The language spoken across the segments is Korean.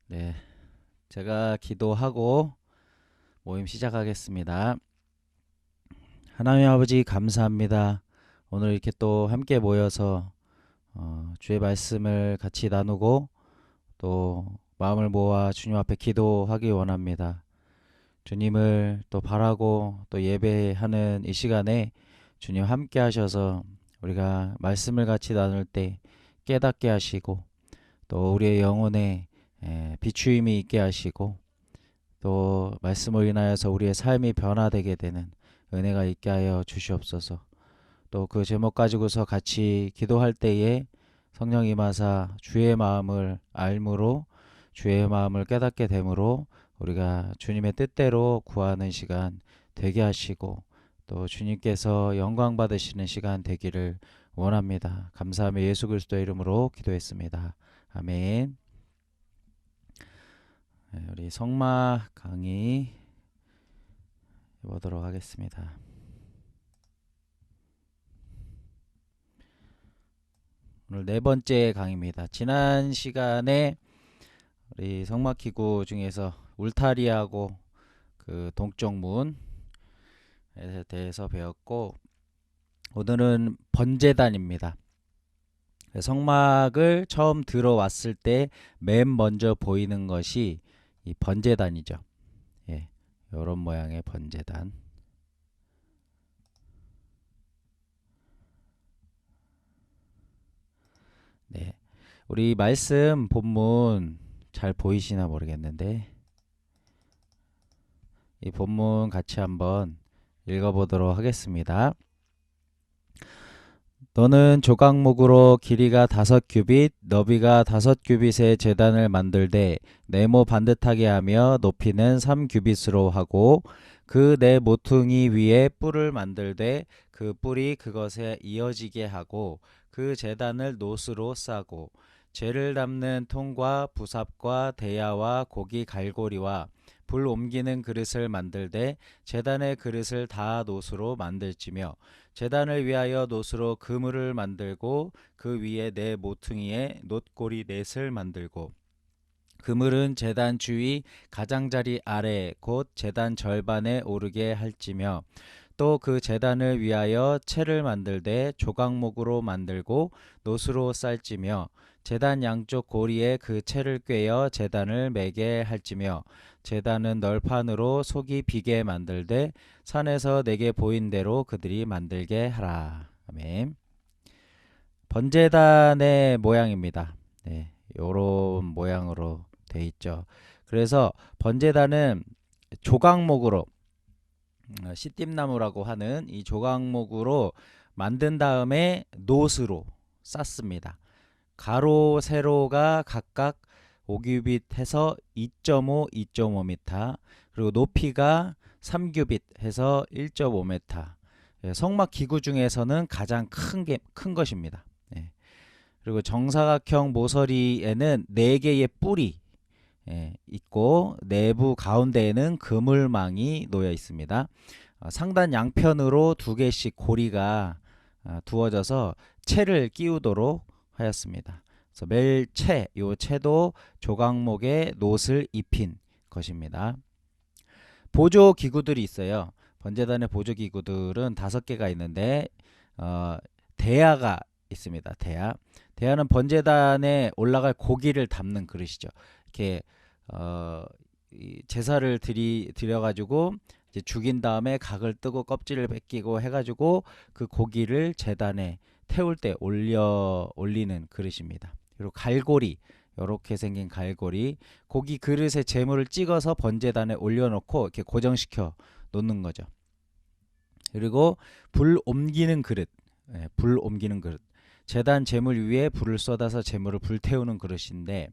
네, 제가 기도하고 모임 시작하겠습니다. 하나님 아버지 감사합니다. 오늘 이렇게 또 함께 모여서 주의 말씀을 같이 나누고 또 마음을 모아 주님 앞에 기도하기 원합니다. 주님을 또 바라고 또 예배하는 이 시간에 주님 함께 하셔서 우리가 말씀을 같이 나눌 때 깨닫게 하시고 또 우리의 영혼에 비추임이 있게 하시고 또 말씀을 인하여서 우리의 삶이 변화되게 되는 은혜가 있게 하여 주시옵소서. 또 그 제목 가지고서 같이 기도할 때에 성령 임하사 주의 마음을 알므로 주의 마음을 깨닫게 되므로 우리가 주님의 뜻대로 구하는 시간 되게 하시고 또 주님께서 영광 받으시는 시간 되기를 원합니다. 감사하며 예수 그리스도의 이름으로 기도했습니다. 아멘. 네, 우리 성막 강의 해보도록 하겠습니다. 오늘 네 번째 강의입니다. 지난 시간에 우리 성막 기구 중에서 울타리하고 그 동쪽문에 대해서 배웠고 오늘은 번제단입니다. 성막을 처음 들어왔을 때 맨 먼저 보이는 것이 이 번제단이죠. 예, 이런 모양의 번제단. 네, 우리 말씀 본문 잘 보이시나 모르겠는데 이 본문 같이 한번 읽어보도록 하겠습니다. 너는 조각목으로 길이가 5규빗, 너비가 5규빗의 제단을 만들되 네모 반듯하게 하며 높이는 3규빗으로 하고 그 네 모퉁이 위에 뿔을 만들되 그 뿔이 그것에 이어지게 하고 그 제단을 노스로 싸고 재를 담는 통과 부삽과 대야와 고기 갈고리와 불 옮기는 그릇을 만들되 제단의 그릇을 다 노스로 만들지며 제단을 위하여 노스로 그물을 만들고 그 위에 네 모퉁이에 놋고리 넷을 만들고 그물은 제단 주위 가장자리 아래 곧 제단 절반에 오르게 할지며 또 그 제단을 위하여 채를 만들되 조각목으로 만들고 노스로 쌀지며 제단 양쪽 고리에 그 채를 꿰어 제단을 매게 할지며 제단은 널판으로 속이 비게 만들되 산에서 내게 보인 대로 그들이 만들게 하라. 아멘. 번제단의 모양입니다. 네, 요런 모양으로 돼 있죠. 그래서 번제단은 조각목으로 씨띠나무라고 하는 이 조각목으로 만든 다음에 놋으로 쌌습니다. 가로 세로가 각각 5규빗 해서 2.5, 2.5m 그리고 높이가 3규빗 해서 1.5m. 성막 기구 중에서는 가장 큰 것입니다. 예. 그리고 정사각형 모서리에는 4개의 뿔이 있고 내부 가운데에는 그물망이 놓여 있습니다. 상단 양편으로 2개씩 고리가 두어져서 채를 끼우도록 하였습니다. 그래서 매일 요 채도 조각목에 놋을 입힌 것입니다. 보조 기구들이 있어요. 번제단의 보조 기구들은 5개가 있는데 대야가 있습니다. 대야는 번제단에 올라갈 고기를 담는 그릇이죠. 이렇게 제사를 드려가지고 이제 죽인 다음에 각을 뜨고 껍질을 벗기고 해가지고 그 고기를 제단에 태울 때 올리는 그릇입니다. 그리고 갈고리, 이렇게 생긴 갈고리, 고기 그릇에 재물을 찍어서 번제단에 올려놓고 이렇게 고정시켜 놓는 거죠. 그리고 불 옮기는 그릇, 불 옮기는 그릇, 제단 재물 위에 불을 쏟아서 재물을 불태우는 그릇인데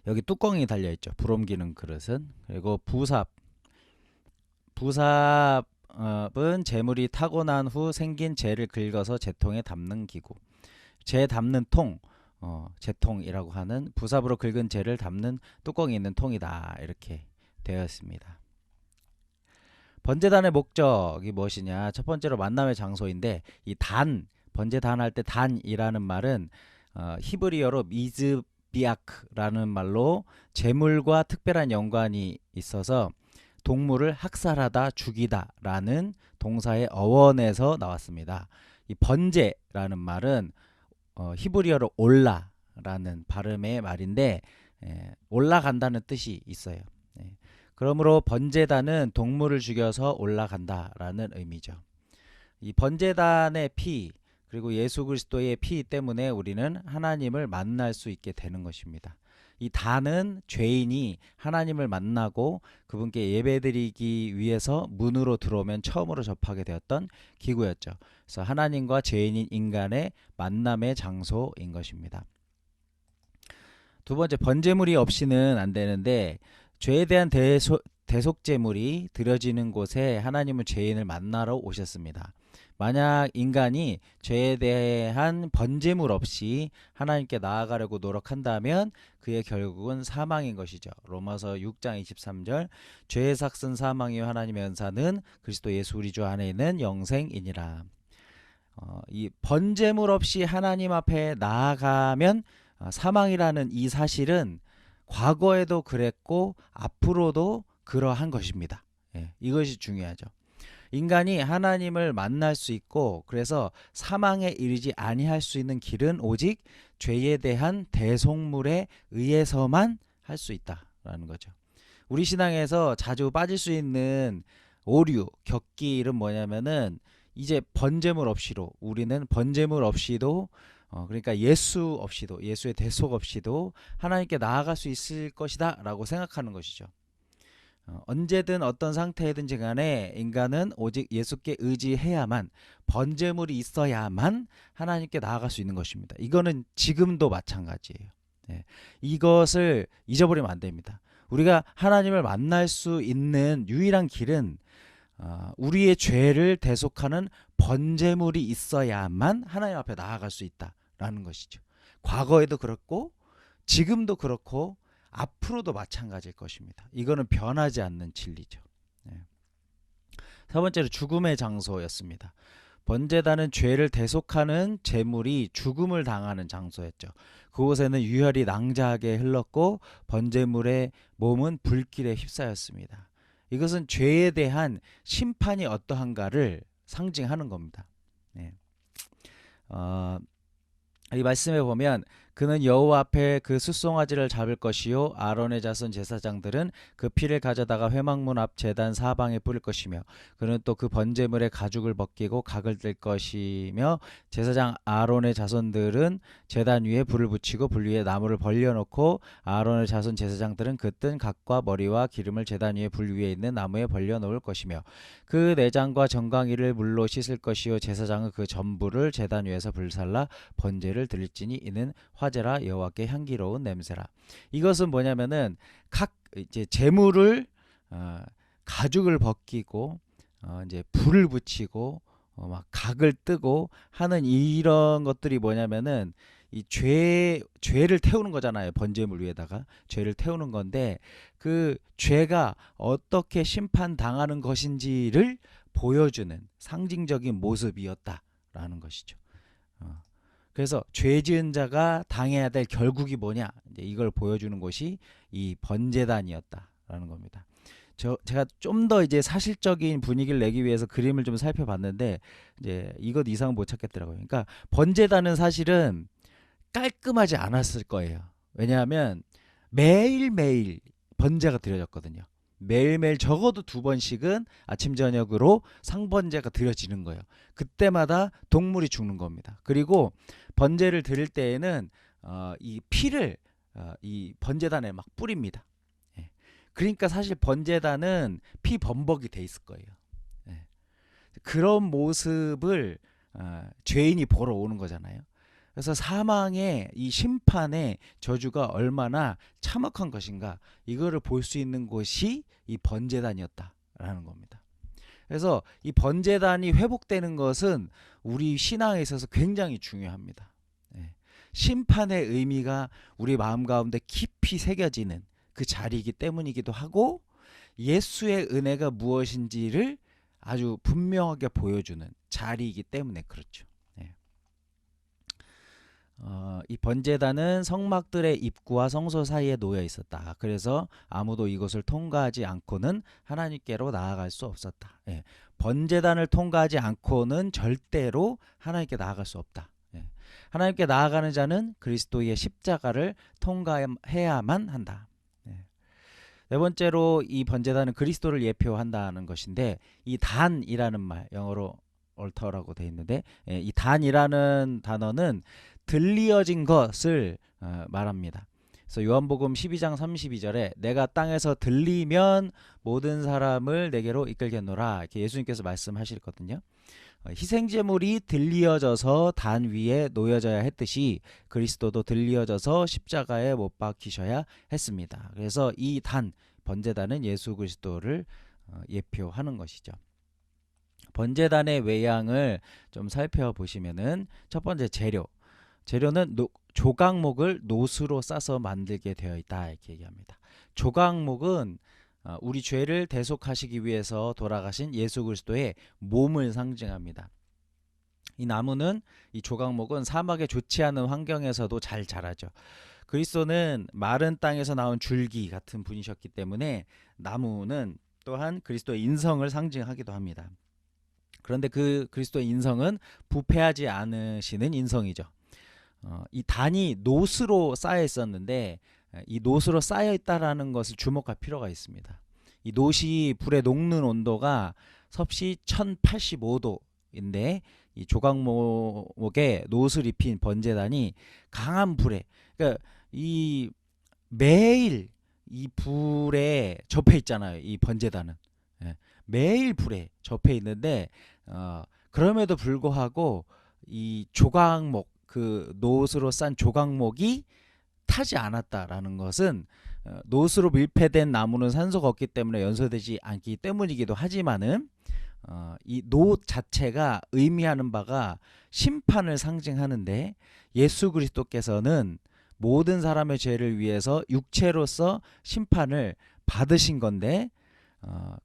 여기 뚜껑이 달려있죠. 불 옮기는 그릇은. 그리고 부삽은 재물이 타고 난 후 생긴 재를 긁어서 재통에 담는 기구. 재 담는 통, 재통이라고 하는 부삽으로 긁은 재를 담는 뚜껑이 있는 통이다. 이렇게 되어 있습니다. 번제단의 목적이 무엇이냐? 첫 번째로 만남의 장소인데 이 번제단 할 때 단이라는 말은 히브리어로 디아크라는 말로 재물과 특별한 연관이 있어서 동물을 학살하다, 죽이다라는 동사의 어원에서 나왔습니다. 이 번제라는 말은 히브리어로 올라라는 발음의 말인데 올라간다는 뜻이 있어요. 그러므로 번제단은 동물을 죽여서 올라간다라는 의미죠. 이 번제단의 피 그리고 예수 그리스도의 피 때문에 우리는 하나님을 만날 수 있게 되는 것입니다. 이 단은 죄인이 하나님을 만나고 그분께 예배드리기 위해서 문으로 들어오면 처음으로 접하게 되었던 기구였죠. 그래서 하나님과 죄인인 인간의 만남의 장소인 것입니다. 두 번째, 번제물이 없이는 안 되는데 죄에 대한 대속제물이 드려지는 곳에 하나님은 죄인을 만나러 오셨습니다. 만약 인간이 죄에 대한 번제물 없이 하나님께 나아가려고 노력한다면 그의 결국은 사망인 것이죠. 로마서 6장 23절 죄의 삭은 사망이요 하나님의 은사는 그리스도 예수 우리 주 안에 있는 영생이니라. 이 번제물 없이 하나님 앞에 나아가면 사망이라는 이 사실은 과거에도 그랬고 앞으로도 그러한 것입니다. 이것이 중요하죠. 인간이 하나님을 만날 수 있고 그래서 사망에 이르지 아니할 수 있는 길은 오직 죄에 대한 대속물에 의해서만 할 수 있다라는 거죠. 우리 신앙에서 자주 빠질 수 있는 오류, 격길은 뭐냐면은 이제 번제물 없이도 우리는 번제물 없이도 그러니까 예수 없이도 예수의 대속 없이도 하나님께 나아갈 수 있을 것이다 라고 생각하는 것이죠. 언제든 어떤 상태이든지 간에 인간은 오직 예수께 의지해야만 번제물이 있어야만 하나님께 나아갈 수 있는 것입니다. 이거는 지금도 마찬가지예요. 이것을 잊어버리면 안 됩니다. 우리가 하나님을 만날 수 있는 유일한 길은 우리의 죄를 대속하는 번제물이 있어야만 하나님 앞에 나아갈 수 있다라는 것이죠. 과거에도 그렇고 지금도 그렇고 앞으로도 마찬가지일 것입니다. 이거는 변하지 않는 진리죠. 세 번째로 죽음의 장소였습니다. 번제단은 죄를 대속하는 제물이 죽음을 당하는 장소였죠. 그곳에는 유혈이 낭자하게 흘렀고 번제물의 몸은 불길에 휩싸였습니다. 이것은 죄에 대한 심판이 어떠한가를 상징하는 겁니다. 이 말씀에 보면 그는 여호와 앞에 그 숫송아지를 잡을 것이요 아론의 자손 제사장들은 그 피를 가져다가 회막문 앞 제단 사방에 뿌릴 것이며 그는 또 그 번제물의 가죽을 벗기고 각을 뜰 것이며 제사장 아론의 자손들은 제단 위에 불을 붙이고 불 위에 나무를 벌려놓고 아론의 자손 제사장들은 그 뜬 각과 머리와 기름을 제단 위에 불 위에 있는 나무에 벌려놓을 것이며 그 내장과 정강이를 물로 씻을 것이요 제사장은 그 전부를 제단 위에서 불살라 번제를 드릴지니 이는 화제라 여호와께 향기로운 냄새라. 이것은 뭐냐면은 각 이제 제물을 가죽을 벗기고 이제 불을 붙이고 막 각을 뜨고 하는 이런 것들이 뭐냐면은 이 죄를 태우는 거잖아요. 번제물 위에다가 죄를 태우는 건데 그 죄가 어떻게 심판당하는 것인지를 보여주는 상징적인 모습이었다라는 것이죠. 그래서 죄 지은 자가 당해야 될 결국이 뭐냐 이제 이걸 보여주는 것이 이 번제단이었다라는 겁니다. 제가 좀 더 이제 사실적인 분위기를 내기 위해서 그림을 좀 살펴봤는데 이제 이것 이상은 못 찾겠더라고요. 그러니까 번제단은 사실은 깔끔하지 않았을 거예요. 왜냐하면 매일매일 번제가 드려졌거든요. 매일매일 적어도 2번씩은 아침 저녁으로 상번제가 드려지는 거예요. 그때마다 동물이 죽는 겁니다. 그리고 번제를 드릴 때에는 이 피를 이 번제단에 막 뿌립니다. 그러니까 사실 번제단은 피 범벅이 돼 있을 거예요. 그런 모습을 죄인이 보러 오는 거잖아요. 그래서 사망의 이 심판의 저주가 얼마나 참혹한 것인가 이거를 볼 수 있는 곳이 이 번제단이었다라는 겁니다. 그래서 이 번제단이 회복되는 것은 우리 신앙에 있어서 굉장히 중요합니다. 심판의 의미가 우리 마음 가운데 깊이 새겨지는 그 자리이기 때문이기도 하고 예수의 은혜가 무엇인지를 아주 분명하게 보여주는 자리이기 때문에 그렇죠. 이 번제단은 성막들의 입구와 성소 사이에 놓여 있었다. 그래서 아무도 이곳을 통과하지 않고는 하나님께로 나아갈 수 없었다. 예. 번제단을 통과하지 않고는 절대로 하나님께 나아갈 수 없다. 예. 하나님께 나아가는 자는 그리스도의 십자가를 통과해야만 한다. 예. 네 번째로 이 번제단은 그리스도를 예표한다는 것인데, 이 단이라는 말, 영어로 altar라고 되어 있는데, 이 단이라는 단어는 들리어진 것을 말합니다. 그래서 요한복음 12장 32절에 내가 땅에서 들리면 모든 사람을 내게로 이끌겠노라, 이렇게 예수님께서 말씀하시거든요. 희생제물이 들리어져서 단 위에 놓여져야 했듯이 그리스도도 들리어져서 십자가에 못 박히셔야 했습니다. 그래서 이 단, 번제단은 예수 그리스도를 예표하는 것이죠. 번제단의 외양을 좀 살펴보시면은, 첫 번째 재료는 조각목을 노수로 싸서 만들게 되어 있다, 이렇게 얘기합니다. 조각목은 우리 죄를 대속하시기 위해서 돌아가신 예수 그리스도의 몸을 상징합니다. 이 나무는, 이 조각목은 사막에 좋지 않은 환경에서도 잘 자라죠. 그리스도는 마른 땅에서 나온 줄기 같은 분이셨기 때문에 나무는 또한 그리스도의 인성을 상징하기도 합니다. 그런데 그 그리스도의 인성은 부패하지 않으시는 인성이죠. 이 단이 노스로 쌓여 있었는데, 이 노스로 쌓여 있다라는 것을 주목할 필요가 있습니다. 이 노시 불에 녹는 온도가 섭씨 1085도인데 이 조각목에 노스를 입힌 번제단이 강한 불에, 그러니까 이 매일 이 불에 접해 있잖아요. 이 번제단은 매일 불에 접해 있는데, 그럼에도 불구하고 이 조각목, 그 노스로 싼 조각목이 타지 않았다라는 것은, 노스로 밀폐된 나무는 산소가 없기 때문에 연소되지 않기 때문이기도 하지만은, 이 노 자체가 의미하는 바가 심판을 상징하는데, 예수 그리스도께서는 모든 사람의 죄를 위해서 육체로서 심판을 받으신 건데,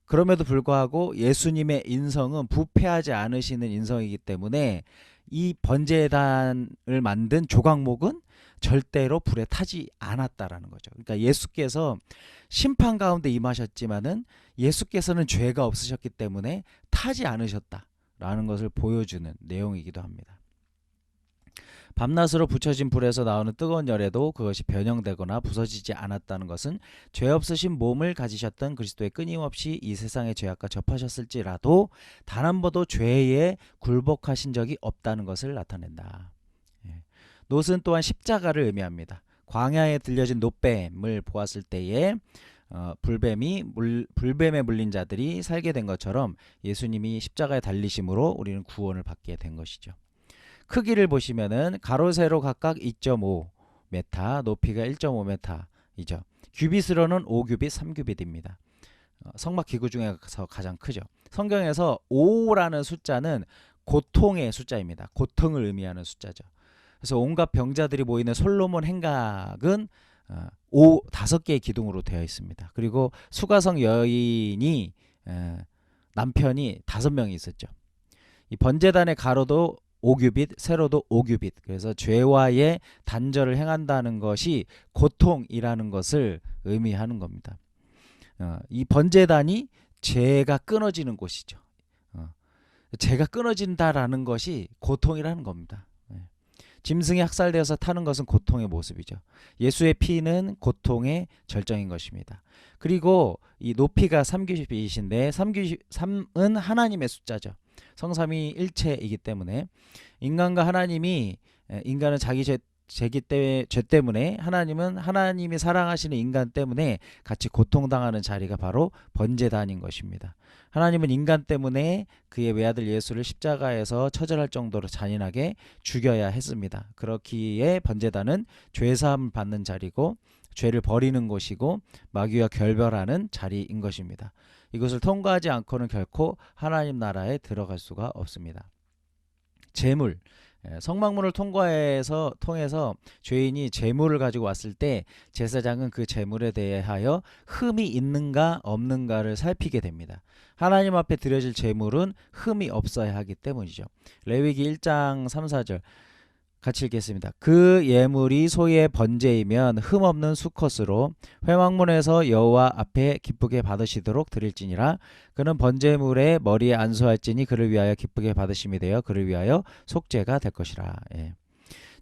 그럼에도 불구하고 예수님의 인성은 부패하지 않으시는 인성이기 때문에 이 번제단을 만든 조각목은 절대로 불에 타지 않았다라는 거죠. 그러니까 예수께서 심판 가운데 임하셨지만은 예수께서는 죄가 없으셨기 때문에 타지 않으셨다라는 것을 보여주는 내용이기도 합니다. 밤낮으로 붙여진 불에서 나오는 뜨거운 열에도 그것이 변형되거나 부서지지 않았다는 것은 죄 없으신 몸을 가지셨던 그리스도의 끊임없이 이 세상의 죄악과 접하셨을지라도 단 한 번도 죄에 굴복하신 적이 없다는 것을 나타낸다. 놋은 또한 십자가를 의미합니다. 광야에 들려진 놋뱀을 보았을 때에 불뱀에 물린 자들이 살게 된 것처럼 예수님이 십자가에 달리심으로 우리는 구원을 받게 된 것이죠. 크기를 보시면은 가로 세로 각각 2.5m, 높이가 1.5m이죠. 규빗으로는 5규빗, 3규빗입니다. 성막 기구 중에서 가장 크죠. 성경에서 5라는 숫자는 고통의 숫자입니다. 고통을 의미하는 숫자죠. 그래서 온갖 병자들이 모이는 솔로몬 행각은 5개의 기둥으로 되어 있습니다. 그리고 수가성 여인이 남편이 5명이 있었죠. 이 번제단의 가로도 5규빗, 세로도 5규빗. 그래서 죄와의 단절을 행한다는 것이 고통이라는 것을 의미하는 겁니다. 이 번제단이 죄가 끊어지는 곳이죠. 죄가 끊어진다라는 것이 고통이라는 겁니다. 짐승이 학살되어서 타는 것은 고통의 모습이죠. 예수의 피는 고통의 절정인 것입니다. 그리고 이 높이가 3규빗이신데 3은 하나님의 숫자죠. 성삼위 일체이기 때문에 인간과 하나님이, 인간은 자기 죄 때문에, 하나님은 하나님이 사랑하시는 인간 때문에 같이 고통당하는 자리가 바로 번제단인 것입니다. 하나님은 인간 때문에 그의 외아들 예수를 십자가에서 처절할 정도로 잔인하게 죽여야 했습니다. 그렇기에 번제단은 죄사함을 받는 자리고 죄를 버리는 곳이고 마귀와 결별하는 자리인 것입니다. 이것을 통과하지 않고는 결코 하나님 나라에 들어갈 수가 없습니다. 제물, 성막문을 통해서 죄인이 제물을 가지고 왔을 때 제사장은 그 제물에 대하여 흠이 있는가 없는가를 살피게 됩니다. 하나님 앞에 드려질 제물은 흠이 없어야 하기 때문이죠. 레위기 1장 3, 4절, 같이 읽겠습니다. 그 예물이 소의 번제이면 흠없는 수컷으로 회막문에서 여호와 앞에 기쁘게 받으시도록 드릴지니라. 그는 번제물의 머리에 안수할지니 그를 위하여 기쁘게 받으심이 되어 그를 위하여 속죄가 될 것이라. 예.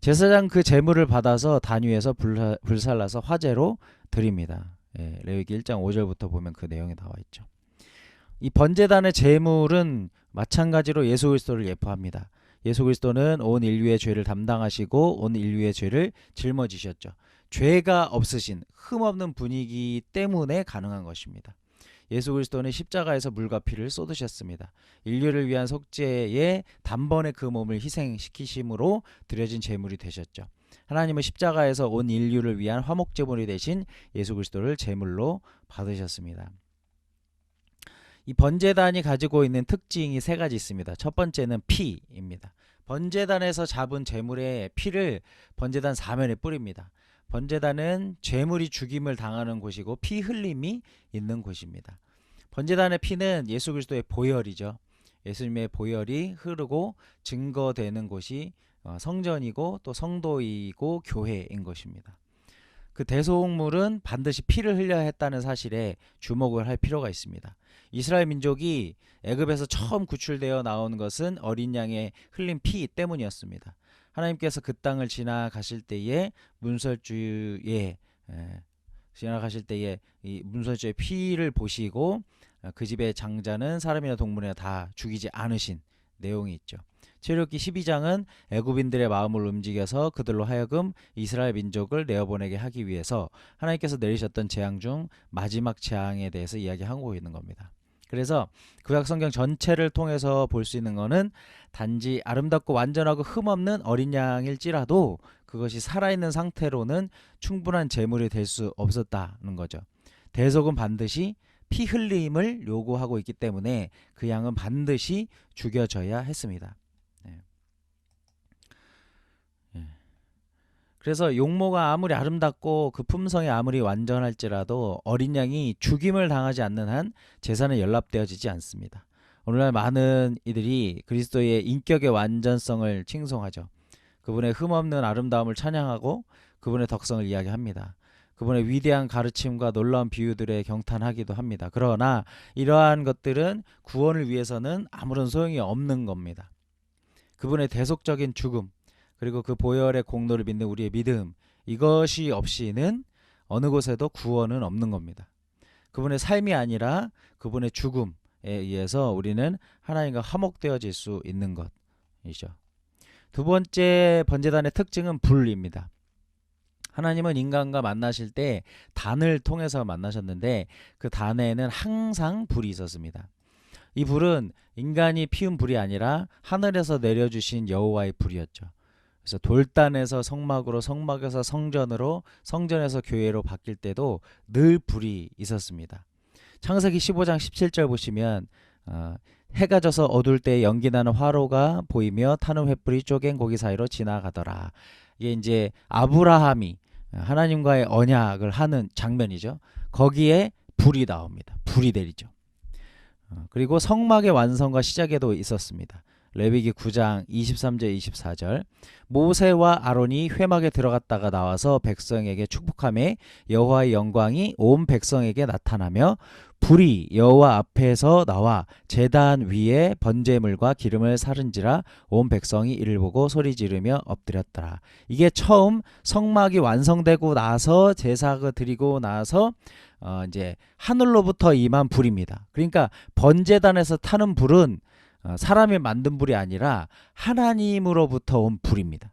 제사장 그 제물을 받아서 단 위에서 불살라서 화제로 드립니다. 예. 레위기 1장 5절부터 보면 그 내용이 나와 있죠. 이 번제단의 제물은 마찬가지로 예수 그리스도를 예표합니다. 예수 그리스도는 온 인류의 죄를 담당하시고 온 인류의 죄를 짊어지셨죠. 죄가 없으신 흠없는 분이기 때문에 가능한 것입니다. 예수 그리스도는 십자가에서 물과 피를 쏟으셨습니다. 인류를 위한 속죄에 단번에 그 몸을 희생시키심으로 드려진 제물이 되셨죠. 하나님은 십자가에서 온 인류를 위한 화목 제물이 되신 예수 그리스도를 제물로 받으셨습니다. 이 번제단이 가지고 있는 특징이 세 가지 있습니다. 첫 번째는 피입니다. 번제단에서 잡은 제물의 피를 번제단 사면에 뿌립니다. 번제단은 제물이 죽임을 당하는 곳이고 피 흘림이 있는 곳입니다. 번제단의 피는 예수 그리스도의 보혈이죠. 예수님의 보혈이 흐르고 증거되는 곳이 성전이고 또 성도이고 교회인 것입니다. 그 대속물은 반드시 피를 흘려야 했다는 사실에 주목을 할 필요가 있습니다. 이스라엘 민족이 애굽에서 처음 구출되어 나온 것은 어린 양의 흘린 피 때문이었습니다. 하나님께서 그 땅을 지나가실 때에 문설주의 이 문설주의 피를 보시고 그 집의 장자는 사람이나 동물이나 다 죽이지 않으신 내용이 있죠. 출애굽기 12장은 애굽인들의 마음을 움직여서 그들로 하여금 이스라엘 민족을 내어보내게 하기 위해서 하나님께서 내리셨던 재앙 중 마지막 재앙에 대해서 이야기하고 있는 겁니다. 그래서 구약 성경 전체를 통해서 볼 수 있는 것은 단지 아름답고 완전하고 흠없는 어린 양일지라도 그것이 살아있는 상태로는 충분한 제물이 될 수 없었다는 거죠. 대속은 반드시 피 흘림을 요구하고 있기 때문에 그 양은 반드시 죽여져야 했습니다. 그래서 용모가 아무리 아름답고 그 품성이 아무리 완전할지라도 어린 양이 죽임을 당하지 않는 한 제사는 연락되어지지 않습니다. 오늘날 많은 이들이 그리스도의 인격의 완전성을 칭송하죠. 그분의 흠없는 아름다움을 찬양하고 그분의 덕성을 이야기합니다. 그분의 위대한 가르침과 놀라운 비유들에 경탄하기도 합니다. 그러나 이러한 것들은 구원을 위해서는 아무런 소용이 없는 겁니다. 그분의 대속적인 죽음 그리고 그 보혈의 공로를 믿는 우리의 믿음 이것이 없이는 어느 곳에도 구원은 없는 겁니다. 그분의 삶이 아니라 그분의 죽음에 의해서 우리는 하나님과 화목되어질 수 있는 것이죠. 두 번째 번제단의 특징은 불입니다. 하나님은 인간과 만나실 때 단을 통해서 만나셨는데 그 단에는 항상 불이 있었습니다. 이 불은 인간이 피운 불이 아니라 하늘에서 내려주신 여호와의 불이었죠. 그래서 돌단에서 성막으로, 성막에서 성전으로, 성전에서 교회로 바뀔 때도 늘 불이 있었습니다. 창세기 15장 17절 보시면 해가 져서 어두울 때 연기나는 화로가 보이며 타는 횃불이 쪼갠 고기 사이로 지나가더라. 이게 이제 아브라함이 하나님과의 언약을 하는 장면이죠. 거기에 불이 나옵니다. 불이 내리죠. 그리고 성막의 완성과 시작에도 있었습니다. 레위기 9장 23절 24절 모세와 아론이 회막에 들어갔다가 나와서 백성에게 축복하며 여호와의 영광이 온 백성에게 나타나며 불이 여호와 앞에서 나와 제단 위에 번제물과 기름을 사른지라 온 백성이 이를 보고 소리 지르며 엎드렸더라. 이게 처음 성막이 완성되고 나서 제사가 드리고 나서 이제 하늘로부터 임한 불입니다. 그러니까 번제단에서 타는 불은 사람이 만든 불이 아니라 하나님으로부터 온 불입니다.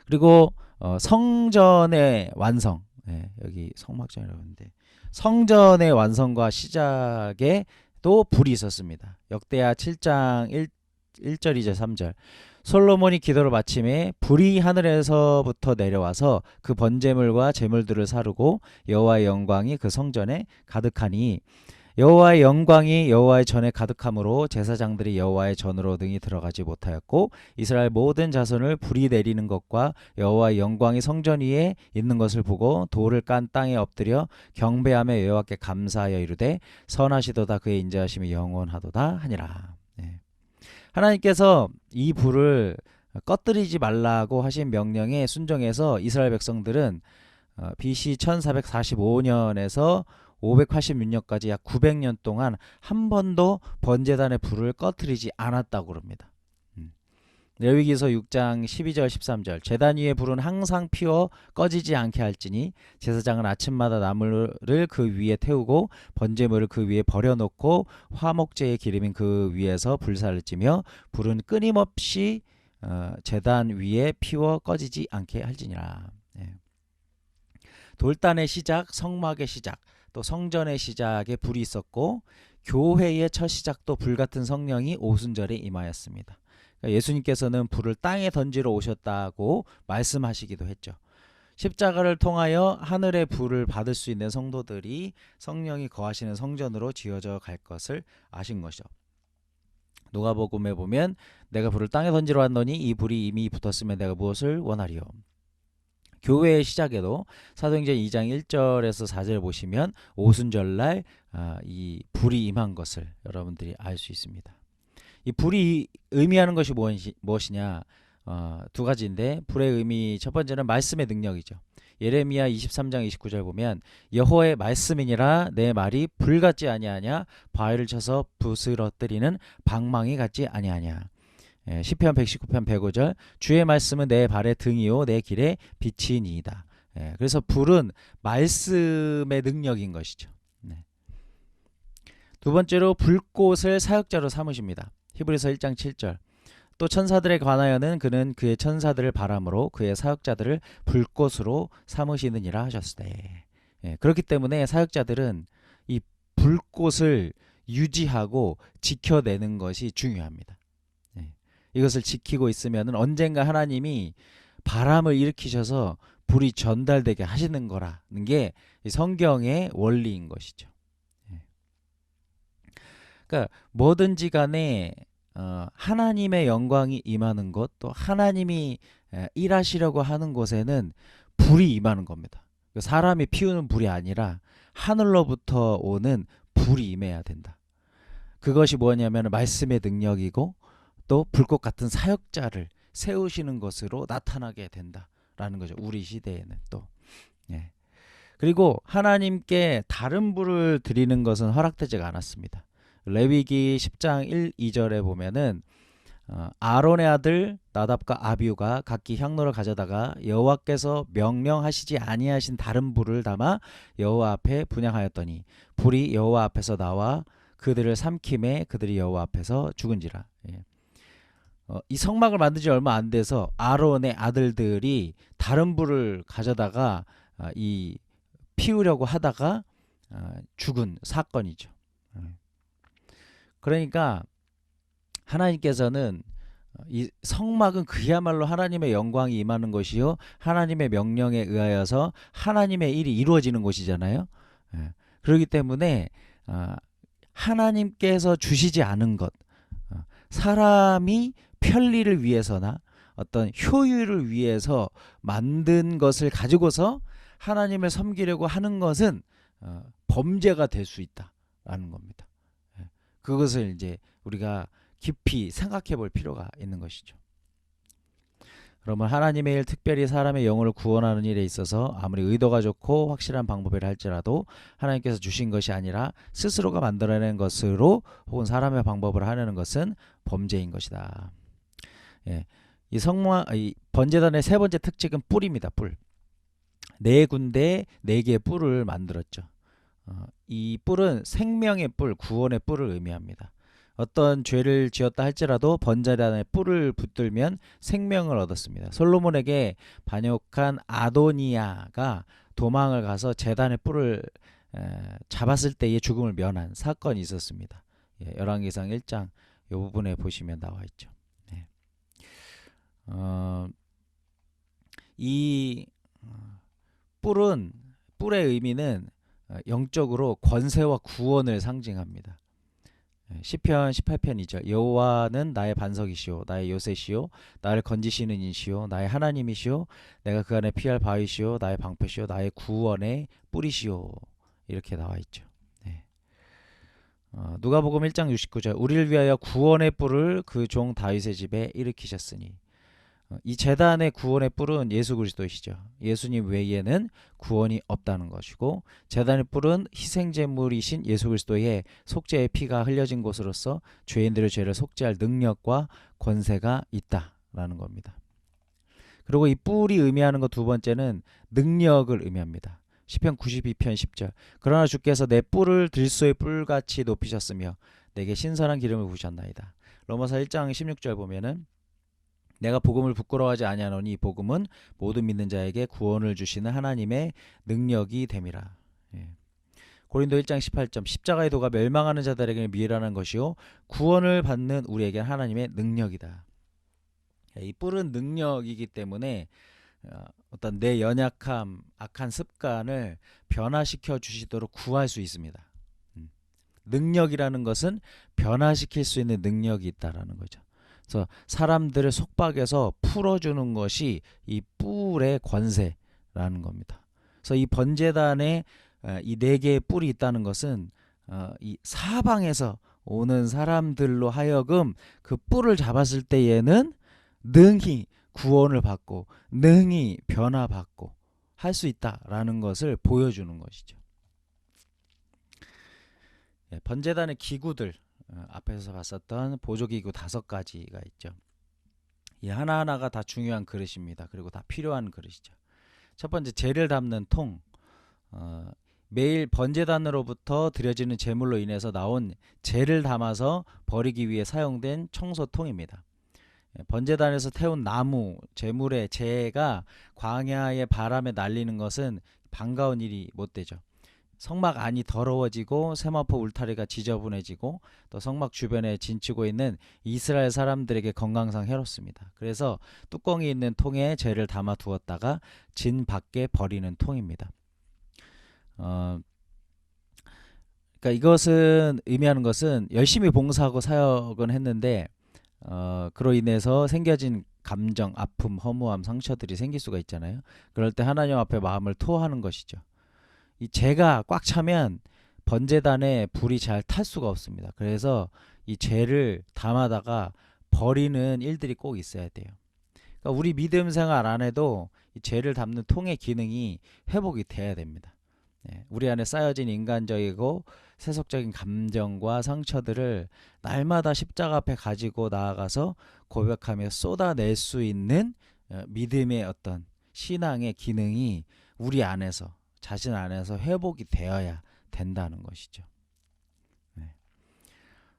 그리고 성전의 완성, 여기 성막전이라고 하는데 성전의 완성과 시작에도 불이 있었습니다. 역대하 7장 1절 2절 3절 솔로몬이 기도를 마침에 불이 하늘에서부터 내려와서 그 번제물과 제물들을 사르고 여호와의 영광이 그 성전에 가득하니 여호와의 영광이 여호와의 전에 가득함으로 제사장들이 여호와의 전으로 능히 들어가지 못하였고 이스라엘 모든 자손을 불이 내리는 것과 여호와의 영광이 성전 위에 있는 것을 보고 돌을 깐 땅에 엎드려 경배하며 여호와께 감사하여 이르되 선하시도다 그의 인자하심이 영원하도다 하니라. 하나님께서 이 불을 꺼뜨리지 말라고 하신 명령에 순종해서 이스라엘 백성들은 BC 1445년에서 586년까지 약 900년 동안 한 번도 번제단의 불을 꺼뜨리지 않았다고 그럽니다. 레위기서 6장 12절 13절 제단 위의 불은 항상 피워 꺼지지 않게 할지니 제사장은 아침마다 나무를 그 위에 태우고 번제물을 그 위에 버려놓고 화목제의 기름인 그 위에서 불사를 찌며 불은 끊임없이 제단 위에 피워 꺼지지 않게 할지니라. 돌단의 시작, 성막의 시작, 또 성전의 시작에 불이 있었고 교회의 첫 시작도 불같은 성령이 오순절에 임하였습니다. 예수님께서는 불을 땅에 던지러 오셨다고 말씀하시기도 했죠. 십자가를 통하여 하늘의 불을 받을 수 있는 성도들이 성령이 거하시는 성전으로 지어져 갈 것을 아신 것이죠. 누가복음에 보면 내가 불을 땅에 던지러 왔노니 이 불이 이미 붙었으면 내가 무엇을 원하리요. 교회의 시작에도 사도행전 2장 1절에서 4절 보시면 오순절날 이 불이 임한 것을 여러분들이 알 수 있습니다. 이 불이 의미하는 것이 무엇이냐? 두 가지인데 불의 의미 첫 번째는 말씀의 능력이죠. 예레미야 23장 29절 보면 여호와의 말씀이니라 내 말이 불 같지 아니하냐 바위를 쳐서 부스러뜨리는 방망이 같지 아니하냐. 시편 119편 105절 주의 말씀은 내 발의 등이요 내 길의 빛이니이다. 그래서 불은 말씀의 능력인 것이죠. 두 번째로 불꽃을 사역자로 삼으십니다. 히브리서 1장 7절 또 천사들에 관하여는 그는 그의 천사들을 바람으로 그의 사역자들을 불꽃으로 삼으시느니라 하셨으되. 그렇기 때문에 사역자들은 이 불꽃을 유지하고 지켜내는 것이 중요합니다. 이것을 지키고 있으면 언젠가 하나님이 바람을 일으키셔서 불이 전달되게 하시는 거라는 게 성경의 원리인 것이죠. 그러니까 뭐든지 간에 하나님의 영광이 임하는 것, 또 하나님이 일하시려고 하는 곳에는 불이 임하는 겁니다. 사람이 피우는 불이 아니라 하늘로부터 오는 불이 임해야 된다. 그것이 뭐냐면 말씀의 능력이고 또 불꽃 같은 사역자를 세우시는 것으로 나타나게 된다라는 거죠. 우리 시대에는 또. 그리고 하나님께 다른 불을 드리는 것은 허락되지가 않았습니다. 레위기 10장 1, 2절에 보면은 아론의 아들 나답과 아비후가 각기 향로를 가져다가 여호와께서 명령하시지 아니하신 다른 불을 담아 여호와 앞에 분향하였더니 불이 여호와 앞에서 나와 그들을 삼킴에 그들이 여호와 앞에서 죽은지라. 이 성막을 만든 지 얼마 안 돼서 아론의 아들들이 다른 불을 가져다가 이 피우려고 하다가 죽은 사건이죠. 그러니까 하나님께서는 이 성막은 그야말로 하나님의 영광이 임하는 것이요 하나님의 명령에 의하여서 하나님의 일이 이루어지는 곳이잖아요. 그렇기 때문에 하나님께서 주시지 않은 것, 사람이 편리를 위해서나 어떤 효율을 위해서 만든 것을 가지고서 하나님을 섬기려고 하는 것은 범죄가 될 수 있다라는 겁니다. 그것을 이제 우리가 깊이 생각해 볼 필요가 있는 것이죠. 그러면 하나님의 일, 특별히 사람의 영혼을 구원하는 일에 있어서 아무리 의도가 좋고 확실한 방법이라 할지라도 하나님께서 주신 것이 아니라 스스로가 만들어낸 것으로 혹은 사람의 방법을 하려는 것은 범죄인 것이다. 이 번제단의 세 번째 특징은 뿔입니다. 뿔. 네 군데 네 개의 뿔을 만들었죠. 이 뿔은 생명의 뿔, 구원의 뿔을 의미합니다. 어떤 죄를 지었다 할지라도 번제단에 뿔을 붙들면 생명을 얻었습니다. 솔로몬에게 반역한 아도니아가 도망을 가서 제단의 뿔을 잡았을 때의 죽음을 면한 사건이 있었습니다. 열왕기상 1장 이 부분에 보시면 나와 있죠. 이 뿔의 의미는 영적으로 권세와 구원을 상징합니다. 시편 18편 2절 여호와는 나의 반석이시오 나의 요새시오 나를 건지시는 이시오 나의 하나님이시오 내가 그 안에 피할 바위시오 나의 방패시오 나의 구원의 뿔이시오 이렇게 나와 있죠. 누가복음 1장 69절 우리를 위하여 구원의 뿔을 그 종 다윗의 집에 일으키셨으니 이 제단의 구원의 뿔은 예수 그리스도이시죠. 예수님 외에는 구원이 없다는 것이고 제단의 뿔은 희생제물이신 예수 그리스도의 속죄의 피가 흘려진 곳으로서 죄인들의 죄를 속죄할 능력과 권세가 있다라는 겁니다. 그리고 이 뿔이 의미하는 것 두 번째는 능력을 의미합니다. 시편 92편 10절 그러나 주께서 내 뿔을 들소의 뿔같이 높이셨으며 내게 신선한 기름을 부으셨나이다. 로마서 1장 16절 보면은 내가 복음을 부끄러워하지 아니하노니 이 복음은 모든 믿는 자에게 구원을 주시는 하나님의 능력이 됨이라. 예. 고린도 1장 18절 십자가의 도가 멸망하는 자들에게 미련한 것이요 구원을 받는 우리에게 하나님의 능력이다. 이 뿔은 능력이기 때문에 어떤 내 연약함, 악한 습관을 변화시켜 주시도록 구할 수 있습니다. 능력이라는 것은 변화시킬 수 있는 능력이 있다라는 거죠. 그래서 사람들을 속박에서 풀어주는 것이 이 뿔의 권세라는 겁니다. 그래서 이 번제단에 이 네 개의 뿔이 있다는 것은 이 사방에서 오는 사람들로 하여금 그 뿔을 잡았을 때에는 능히 구원을 받고 능히 변화받고 할 수 있다라는 것을 보여주는 것이죠. 번제단의 기구들 앞에서 봤었던 보조기구 5가지가 있죠. 이 하나하나가 다 중요한 그릇입니다. 그리고 다 필요한 그릇이죠. 첫 번째 재를 담는 통. 매일 번제단으로부터 드려지는 제물로 인해서 나온 재를 담아서 버리기 위해 사용된 청소통입니다. 번제단에서 태운 나무, 제물의 재가 광야의 바람에 날리는 것은 반가운 일이 못 되죠. 성막 안이 더러워지고 세마포 울타리가 지저분해지고 또 성막 주변에 진치고 있는 이스라엘 사람들에게 건강상 해롭습니다. 그래서 뚜껑이 있는 통에 재를 담아 두었다가 진 밖에 버리는 통입니다. 그러니까 이것은 의미하는 것은 열심히 봉사하고 사역은 했는데 그로 인해서 생겨진 감정, 아픔, 허무함, 상처들이 생길 수가 있잖아요. 그럴 때 하나님 앞에 마음을 토하는 것이죠. 이 재가 꽉 차면 번제단에 불이 잘 탈 수가 없습니다. 그래서 이 재를 담아다가 버리는 일들이 꼭 있어야 돼요. 그러니까 우리 믿음 생활 안에도 이 재를 담는 통의 기능이 회복이 돼야 됩니다. 우리 안에 쌓여진 인간적이고 세속적인 감정과 상처들을 날마다 십자가 앞에 가지고 나아가서 고백하며 쏟아낼 수 있는 믿음의 어떤 신앙의 기능이 우리 안에서 자신 안에서 회복이 되어야 된다는 것이죠.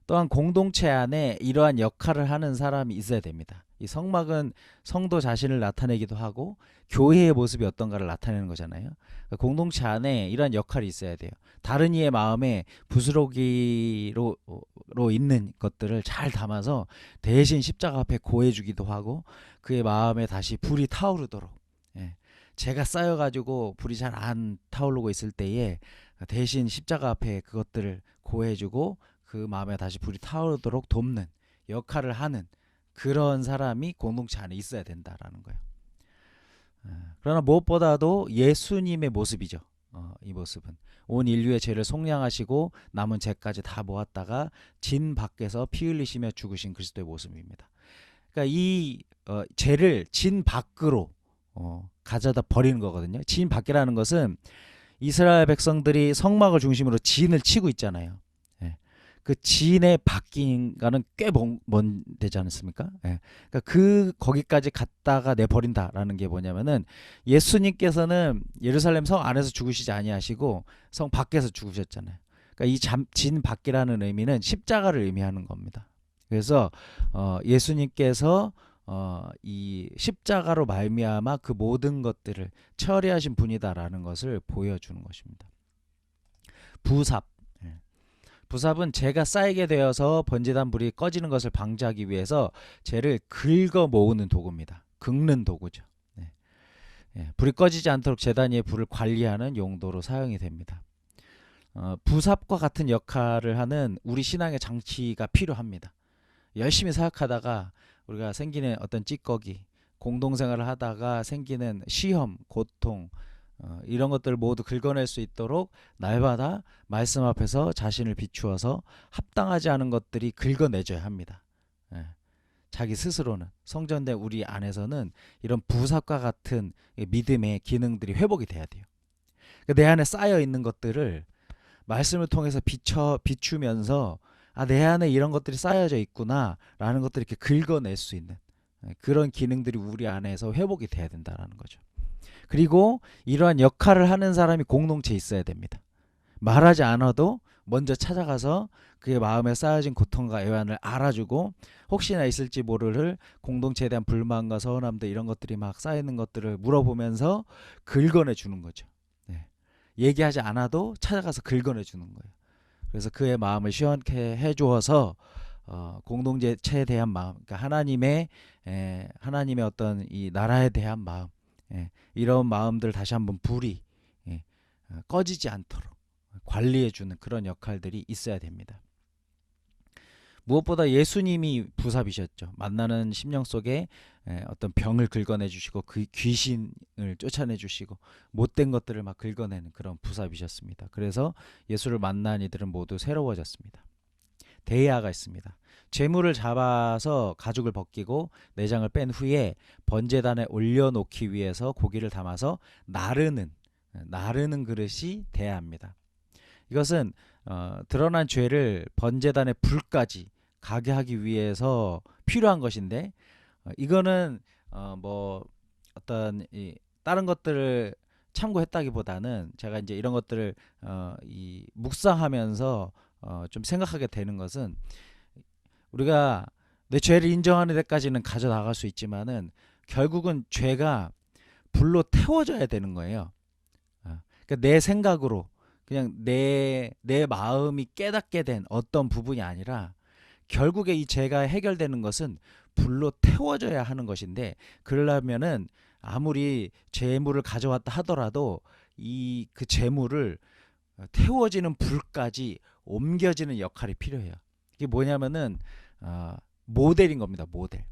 또한 공동체 안에 이러한 역할을 하는 사람이 있어야 됩니다. 이 성막은 성도 자신을 나타내기도 하고 교회의 모습이 어떤가를 나타내는 거잖아요. 그러니까 공동체 안에 이러한 역할이 있어야 돼요. 다른 이의 마음에 부스러기로 있는 것들을 잘 담아서 대신 십자가 앞에 고해주기도 하고 그의 마음에 다시 불이 타오르도록 재가 쌓여가지고 불이 잘 안 타오르고 있을 때에 대신 십자가 앞에 그것들을 고해주고 그 마음에 다시 불이 타오르도록 돕는 역할을 하는 그런 사람이 공동체 안에 있어야 된다라는 거예요. 그러나 무엇보다도 예수님의 모습이죠. 이 모습은 온 인류의 죄를 속량하시고 남은 죄까지 다 모았다가 진 밖에서 피 흘리시며 죽으신 그리스도의 모습입니다. 그러니까 이 죄를 진 밖으로 가져다 버리는 거거든요. 진 밖이라는 것은 이스라엘 백성들이 성막을 중심으로 진을 치고 있잖아요. 그 진의 밖인가는 꽤 먼 되지 않습니까? 그러니까 거기까지 갔다가 내버린다라는 게 뭐냐면은 예수님께서는 예루살렘 성 안에서 죽으시지 아니하시고 성 밖에서 죽으셨잖아요. 그러니까 이 진 밖이라는 의미는 십자가를 의미하는 겁니다. 그래서 예수님께서 이 십자가로 말미암아 그 모든 것들을 처리하신 분이다라는 것을 보여주는 것입니다. 부삽은 재가 쌓이게 되어서 번제단 불이 꺼지는 것을 방지하기 위해서 재를 긁어 모으는 도구입니다. 긁는 도구죠. 불이 꺼지지 않도록 제단 위에 불을 관리하는 용도로 사용이 됩니다. 부삽과 같은 역할을 하는 우리 신앙의 장치가 필요합니다. 열심히 사역하다가 우리가 생기는 어떤 찌꺼기, 공동생활을 하다가 생기는 시험, 고통 이런 것들을 모두 긁어낼 수 있도록 날마다 말씀 앞에서 자신을 비추어서 합당하지 않은 것들이 긁어내줘야 합니다. 자기 스스로는 성전된 우리 안에서는 이런 부석과 같은 믿음의 기능들이 회복이 돼야 돼요. 내 안에 쌓여 있는 것들을 말씀을 통해서 비추면서 내 안에 이런 것들이 쌓여져 있구나라는 것들을 이렇게 긁어낼 수 있는 그런 기능들이 우리 안에서 회복이 돼야 된다는 거죠. 그리고 이러한 역할을 하는 사람이 공동체에 있어야 됩니다. 말하지 않아도 먼저 찾아가서 그의 마음에 쌓여진 고통과 애환을 알아주고 혹시나 있을지 모를 공동체에 대한 불만과 서운함들 이런 것들이 막 쌓이는 것들을 물어보면서 긁어내 주는 거죠. 네. 얘기하지 않아도 찾아가서 긁어내 주는 거예요. 그래서 그의 마음을 시원케 해주어서 공동체에 대한 마음, 그러니까 하나님의 어떤 이 나라에 대한 마음, 이런 마음들 다시 한번 불이 꺼지지 않도록 관리해주는 그런 역할들이 있어야 됩니다. 무엇보다 예수님이 부삽이셨죠. 만나는 심령 속에 어떤 병을 긁어내 주시고 그 귀신을 쫓아내 주시고 못된 것들을 막 긁어내는 그런 부삽이셨습니다. 그래서 예수를 만난 이들은 모두 새로워졌습니다. 대야가 있습니다. 재물을 잡아서 가죽을 벗기고 내장을 뺀 후에 번제단에 올려놓기 위해서 고기를 담아서 나르는 그릇이 대야입니다. 이것은 드러난 죄를 번제단의 불까지 가게 하기 위해서 필요한 것인데 이거는 뭐 어떤 다른 것들을 참고했다기보다는 제가 이제 이런 것들을 묵상하면서 좀 생각하게 되는 것은 우리가 내 죄를 인정하는 데까지는 가져나갈 수 있지만은 결국은 죄가 불로 태워져야 되는 거예요. 그러니까 내 생각으로 그냥 내 마음이 깨닫게 된 어떤 부분이 아니라 결국에 이 죄가 해결되는 것은 불로 태워져야 하는 것인데 그러려면은 아무리 재물을 가져왔다 하더라도 그 재물을 태워지는 불까지 옮겨지는 역할이 필요해요. 이게 뭐냐면은 모델인 겁니다. 모델.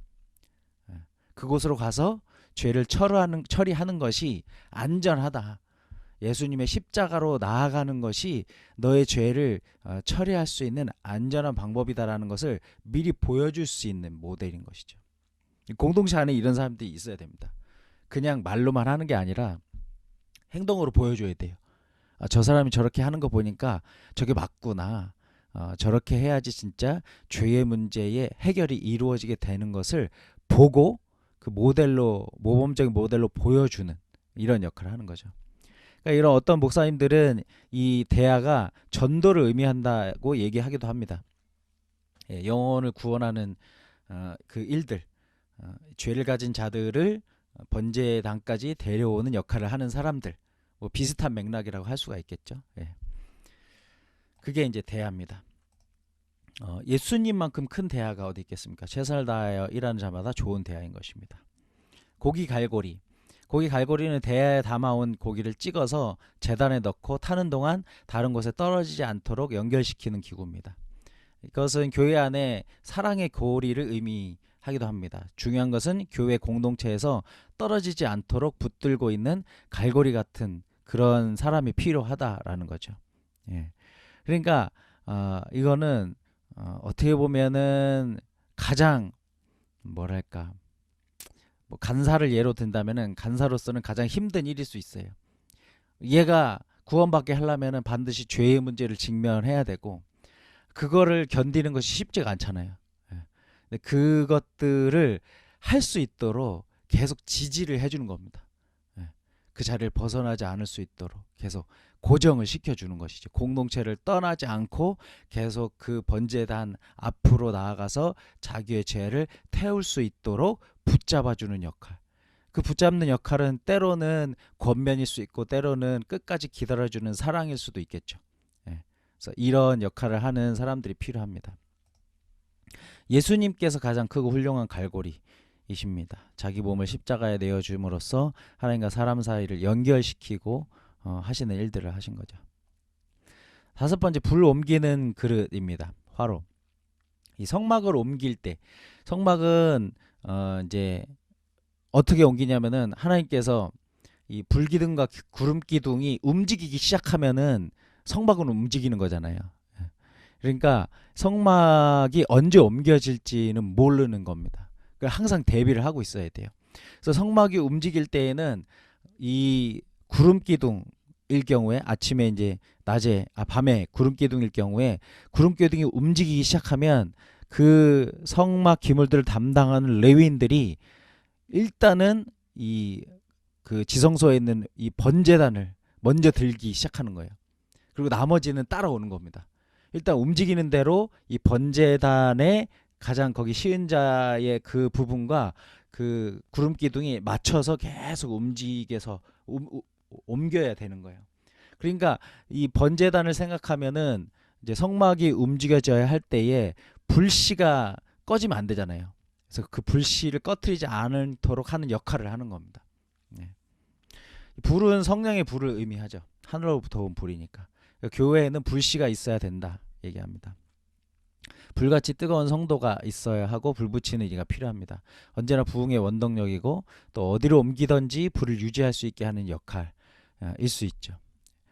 그곳으로 가서 죄를 처리하는 것이 안전하다. 예수님의 십자가로 나아가는 것이 너의 죄를 처리할 수 있는 안전한 방법이다라는 것을 미리 보여줄 수 있는 모델인 것이죠. 공동체 안에 이런 사람들이 있어야 됩니다. 그냥 말로만 하는 게 아니라 행동으로 보여줘야 돼요. 저 사람이 저렇게 하는 거 보니까 저게 맞구나. 저렇게 해야지 진짜 죄의 문제의 해결이 이루어지게 되는 것을 보고 그 모범적인 모델로 보여주는 이런 역할을 하는 거죠. 그러니까 이런 어떤 목사님들은 이 대야가 전도를 의미한다고 얘기하기도 합니다. 영혼을 구원하는 그 일들, 죄를 가진 자들을 번제단까지 데려오는 역할을 하는 사람들, 뭐 비슷한 맥락이라고 할 수가 있겠죠. 그게 이제 대야입니다. 예수님만큼 큰 대야가 어디 있겠습니까? 최선을 다하여 일하는 자마다 좋은 대야인 것입니다. 고기 갈고리는 대야에 담아온 고기를 찍어서 제단에 넣고 타는 동안 다른 곳에 떨어지지 않도록 연결시키는 기구입니다. 이것은 교회 안에 사랑의 고리를 의미하기도 합니다. 중요한 것은 교회 공동체에서 떨어지지 않도록 붙들고 있는 갈고리 같은 그런 사람이 필요하다라는 거죠. 그러니까 이거는 어떻게 보면은 가장 뭐랄까 뭐 간사를 예로 든다면은 간사로서는 가장 힘든 일일 수 있어요. 얘가 구원받게 하려면은 반드시 죄의 문제를 직면해야 되고 그거를 견디는 것이 쉽지가 않잖아요. 근데 그것들을 할 수 있도록 계속 지지를 해주는 겁니다. 그 자리를 벗어나지 않을 수 있도록 계속 고정을 시켜주는 것이죠. 공동체를 떠나지 않고 계속 그 번제단 앞으로 나아가서 자기의 죄를 태울 수 있도록 붙잡아주는 역할. 그 붙잡는 역할은 때로는 권면일 수 있고 때로는 끝까지 기다려주는 사랑일 수도 있겠죠. 그래서 이런 역할을 하는 사람들이 필요합니다. 예수님께서 가장 크고 훌륭한 갈고리이십니다. 자기 몸을 십자가에 내어줌으로써 하나님과 사람 사이를 연결시키고 하시는 일들을 하신 거죠. 다섯 번째, 불 옮기는 그릇입니다. 화로. 이 성막을 옮길 때 성막은 이제 어떻게 옮기냐면은 하나님께서 이 불기둥과 구름기둥이 움직이기 시작하면은 성막은 움직이는 거잖아요. 그러니까 성막이 언제 옮겨질지는 모르는 겁니다. 항상 대비를 하고 있어야 돼요. 그래서 성막이 움직일 때에는 이 구름 기둥일 경우에 아침에 이제 밤에 구름 기둥일 경우에 구름 기둥이 움직이기 시작하면 그 성막 기물들을 담당하는 레위인들이 일단은 이 그 지성소에 있는 이 번제단을 먼저 들기 시작하는 거예요. 그리고 나머지는 따라오는 겁니다. 일단 움직이는 대로 이 번제단의 가장 거기 시은자의 그 부분과 그 구름 기둥이 맞춰서 계속 움직여서 옮겨야 되는 거예요. 그러니까 이 번제단을 생각하면은 이제 성막이 움직여져야 할 때에 불씨가 꺼지면 안 되잖아요. 그래서 그 불씨를 꺼트리지 않도록 하는 역할을 하는 겁니다. 네. 불은 성령의 불을 의미하죠. 하늘로부터 온 불이니까. 그러니까 교회에는 불씨가 있어야 된다 얘기합니다. 불같이 뜨거운 성도가 있어야 하고 불 붙이는 이가 필요합니다. 언제나 부흥의 원동력이고 또 어디로 옮기든지 불을 유지할 수 있게 하는 역할일 수 있죠.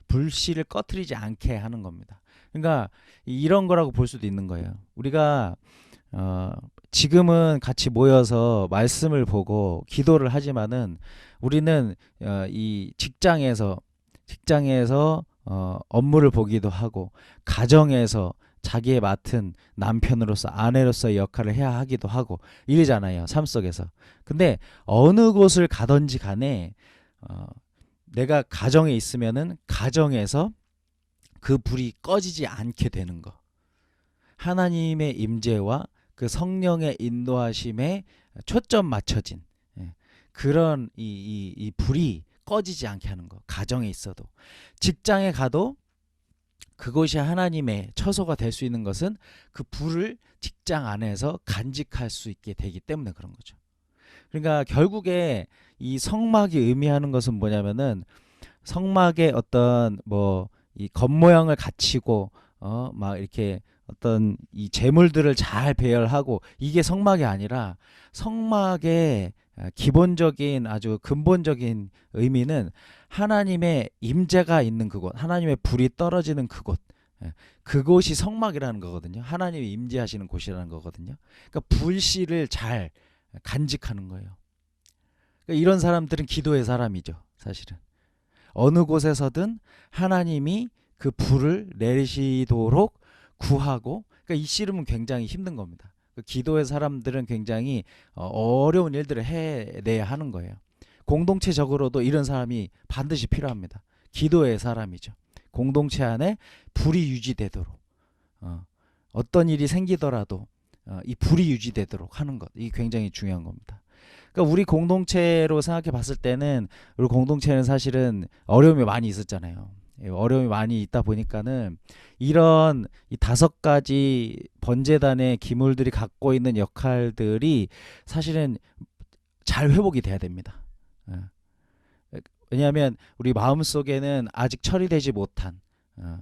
불씨를 꺼트리지 않게 하는 겁니다. 그러니까 이런 거라고 볼 수도 있는 거예요. 우리가 지금은 같이 모여서 말씀을 보고 기도를 하지만은 우리는 이 직장에서 업무를 보기도 하고 가정에서 자기의 맡은 남편으로서 아내로서의 역할을 해야 하기도 하고 이러잖아요. 삶 속에서. 근데 어느 곳을 가든지 간에 내가 가정에 있으면은 가정에서 그 불이 꺼지지 않게 되는 거. 하나님의 임재와 그 성령의 인도하심에 초점 맞춰진 그런 이 불이 꺼지지 않게 하는 거. 가정에 있어도. 직장에 가도 그것이 하나님의 처소가 될 수 있는 것은 그 불을 직장 안에서 간직할 수 있게 되기 때문에 그런 거죠. 그러니까 결국에 이 성막이 의미하는 것은 뭐냐면은 성막의 어떤 뭐 이 겉모양을 갖추고 막 이렇게 어떤 이 재물들을 잘 배열하고 이게 성막이 아니라 성막의 기본적인 아주 근본적인 의미는 하나님의 임재가 있는 그곳, 하나님의 불이 떨어지는 그곳, 그곳이 성막이라는 거거든요. 하나님이 임재하시는 곳이라는 거거든요. 그러니까 불씨를 잘 간직하는 거예요. 그러니까 이런 사람들은 기도의 사람이죠, 사실은. 어느 곳에서든 하나님이 그 불을 내리시도록 구하고, 그러니까 이 씨름은 굉장히 힘든 겁니다. 기도의 사람들은 굉장히 어려운 일들을 해내야 하는 거예요. 공동체적으로도 이런 사람이 반드시 필요합니다. 기도의 사람이죠. 공동체 안에 불이 유지되도록 어떤 일이 생기더라도 이 불이 유지되도록 하는 것, 이게 굉장히 중요한 겁니다. 그러니까 우리 공동체로 생각해 봤을 때는 우리 공동체는 사실은 어려움이 많이 있었잖아요. 어려움이 많이 있다 보니까는 이런 이 5가지 번제단의 기물들이 갖고 있는 역할들이 사실은 잘 회복이 돼야 됩니다. 왜냐하면 우리 마음속에는 아직 처리되지 못한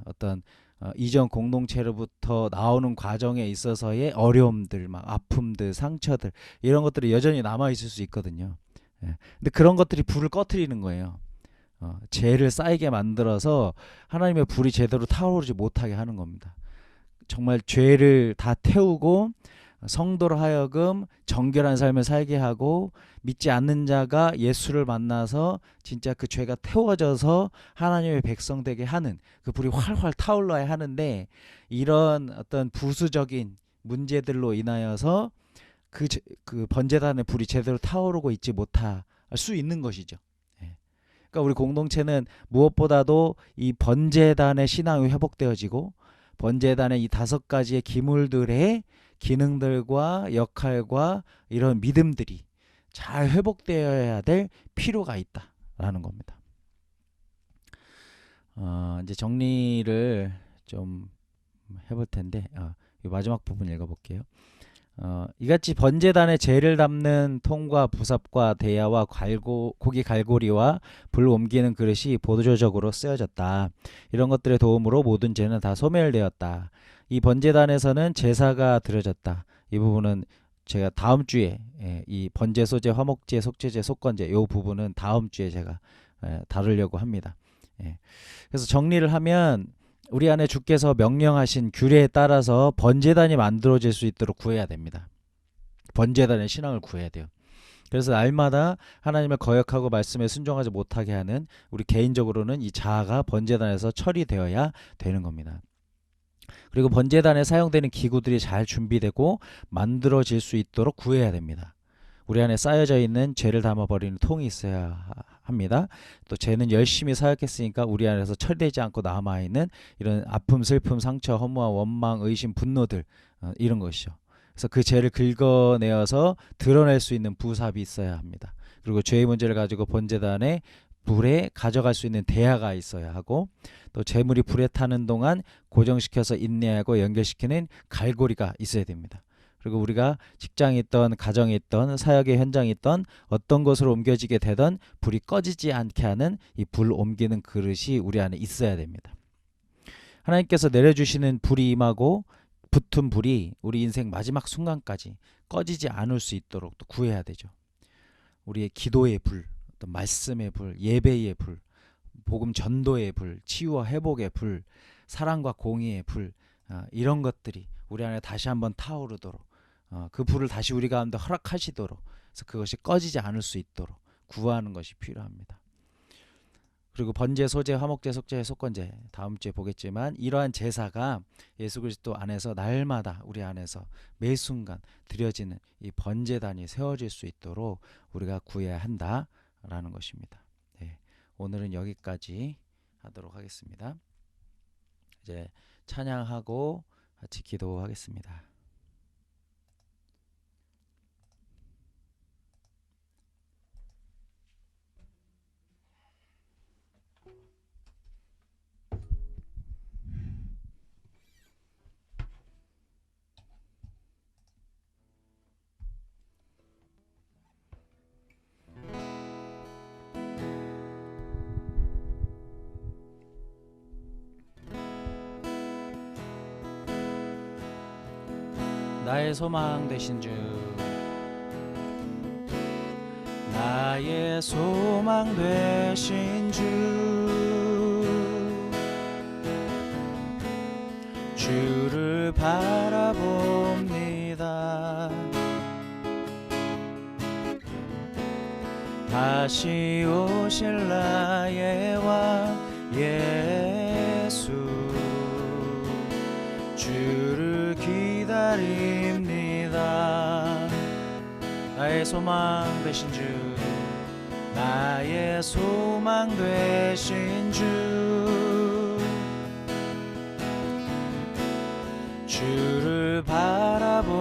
어떤 이전 공동체로부터 나오는 과정에 있어서의 어려움들, 막 아픔들, 상처들 이런 것들이 여전히 남아 있을 수 있거든요. 근데 그런 것들이 불을 꺼트리는 거예요. 죄를 쌓이게 만들어서 하나님의 불이 제대로 타오르지 못하게 하는 겁니다. 정말 죄를 다 태우고 성도로 하여금 정결한 삶을 살게 하고 믿지 않는 자가 예수를 만나서 진짜 그 죄가 태워져서 하나님의 백성 되게 하는 그 불이 활활 타올라야 하는데 이런 어떤 부수적인 문제들로 인하여서 그 번제단의 불이 제대로 타오르고 있지 못할 수 있는 것이죠. 그러니까 우리 공동체는 무엇보다도 이 번제단의 신앙이 회복되어지고 번제단의 이 5가지의 기물들의 기능들과 역할과 이런 믿음들이 잘 회복되어야 될 필요가 있다라는 겁니다. 이제 정리를 좀 해볼 텐데 이 마지막 부분 읽어볼게요. 이같이 번제단에 죄를 담는 통과 부삽과 대야와 고기 갈고리와 불 옮기는 그릇이 보조적으로 쓰여졌다. 이런 것들의 도움으로 모든 죄는 다 소멸되었다. 이 번제단에서는 제사가 드려졌다. 이 부분은 제가 다음 주에 이 번제, 소제, 화목제, 속죄제, 속건제 이 부분은 다음 주에 제가 다루려고 합니다. 그래서 정리를 하면 우리 안에 주께서 명령하신 규례에 따라서 번제단이 만들어질 수 있도록 구해야 됩니다. 번제단의 신앙을 구해야 돼요. 그래서 날마다 하나님을 거역하고 말씀에 순종하지 못하게 하는 우리 개인적으로는 이 자아가 번제단에서 처리되어야 되는 겁니다. 그리고 번제단에 사용되는 기구들이 잘 준비되고 만들어질 수 있도록 구해야 됩니다. 우리 안에 쌓여져 있는 죄를 담아버리는 통이 있어야 합니다. 또 죄는 열심히 사역했으니까 우리 안에서 처리되지 않고 남아있는 이런 아픔, 슬픔, 상처, 허무함, 원망, 의심, 분노들 이런 것이죠. 그래서 그 죄를 긁어내어서 드러낼 수 있는 부삽이 있어야 합니다. 그리고 죄의 문제를 가지고 번제단에 불에 가져갈 수 있는 대야가 있어야 하고, 또 재물이 불에 타는 동안 고정시켜서 인내하고 연결시키는 갈고리가 있어야 됩니다. 그리고 우리가 직장에 있던 가정에 있던 사역의 현장에 있던 어떤 곳으로 옮겨지게 되던 불이 꺼지지 않게 하는 이 불 옮기는 그릇이 우리 안에 있어야 됩니다. 하나님께서 내려주시는 불이 임하고 붙은 불이 우리 인생 마지막 순간까지 꺼지지 않을 수 있도록 또 구해야 되죠. 우리의 기도의 불, 또 말씀의 불, 예배의 불, 복음 전도의 불, 치유와 회복의 불, 사랑과 공의의 불, 이런 것들이 우리 안에 다시 한번 타오르도록, 그 불을 다시 우리 가운데 허락하시도록, 그래서 그것이 꺼지지 않을 수 있도록 구하는 것이 필요합니다. 그리고 번제, 소제, 화목제, 속죄, 속건제 다음 주에 보겠지만, 이러한 제사가 예수 그리스도 안에서 날마다 우리 안에서 매 순간 드려지는 이 번제단이 세워질 수 있도록 우리가 구해야 한다라는 것입니다. 네, 오늘은 여기까지 하도록 하겠습니다. 이제 찬양하고 같이 기도하겠습니다. 나의 소망 되신 주, 나의 소망 되신 주, 주를 바라봅니다. 다시 오실 나의 왕 예수, 주를 기다립니다. 나의 소망 되신 주, 나의 소망 되신 주, 주를 바라봅니다.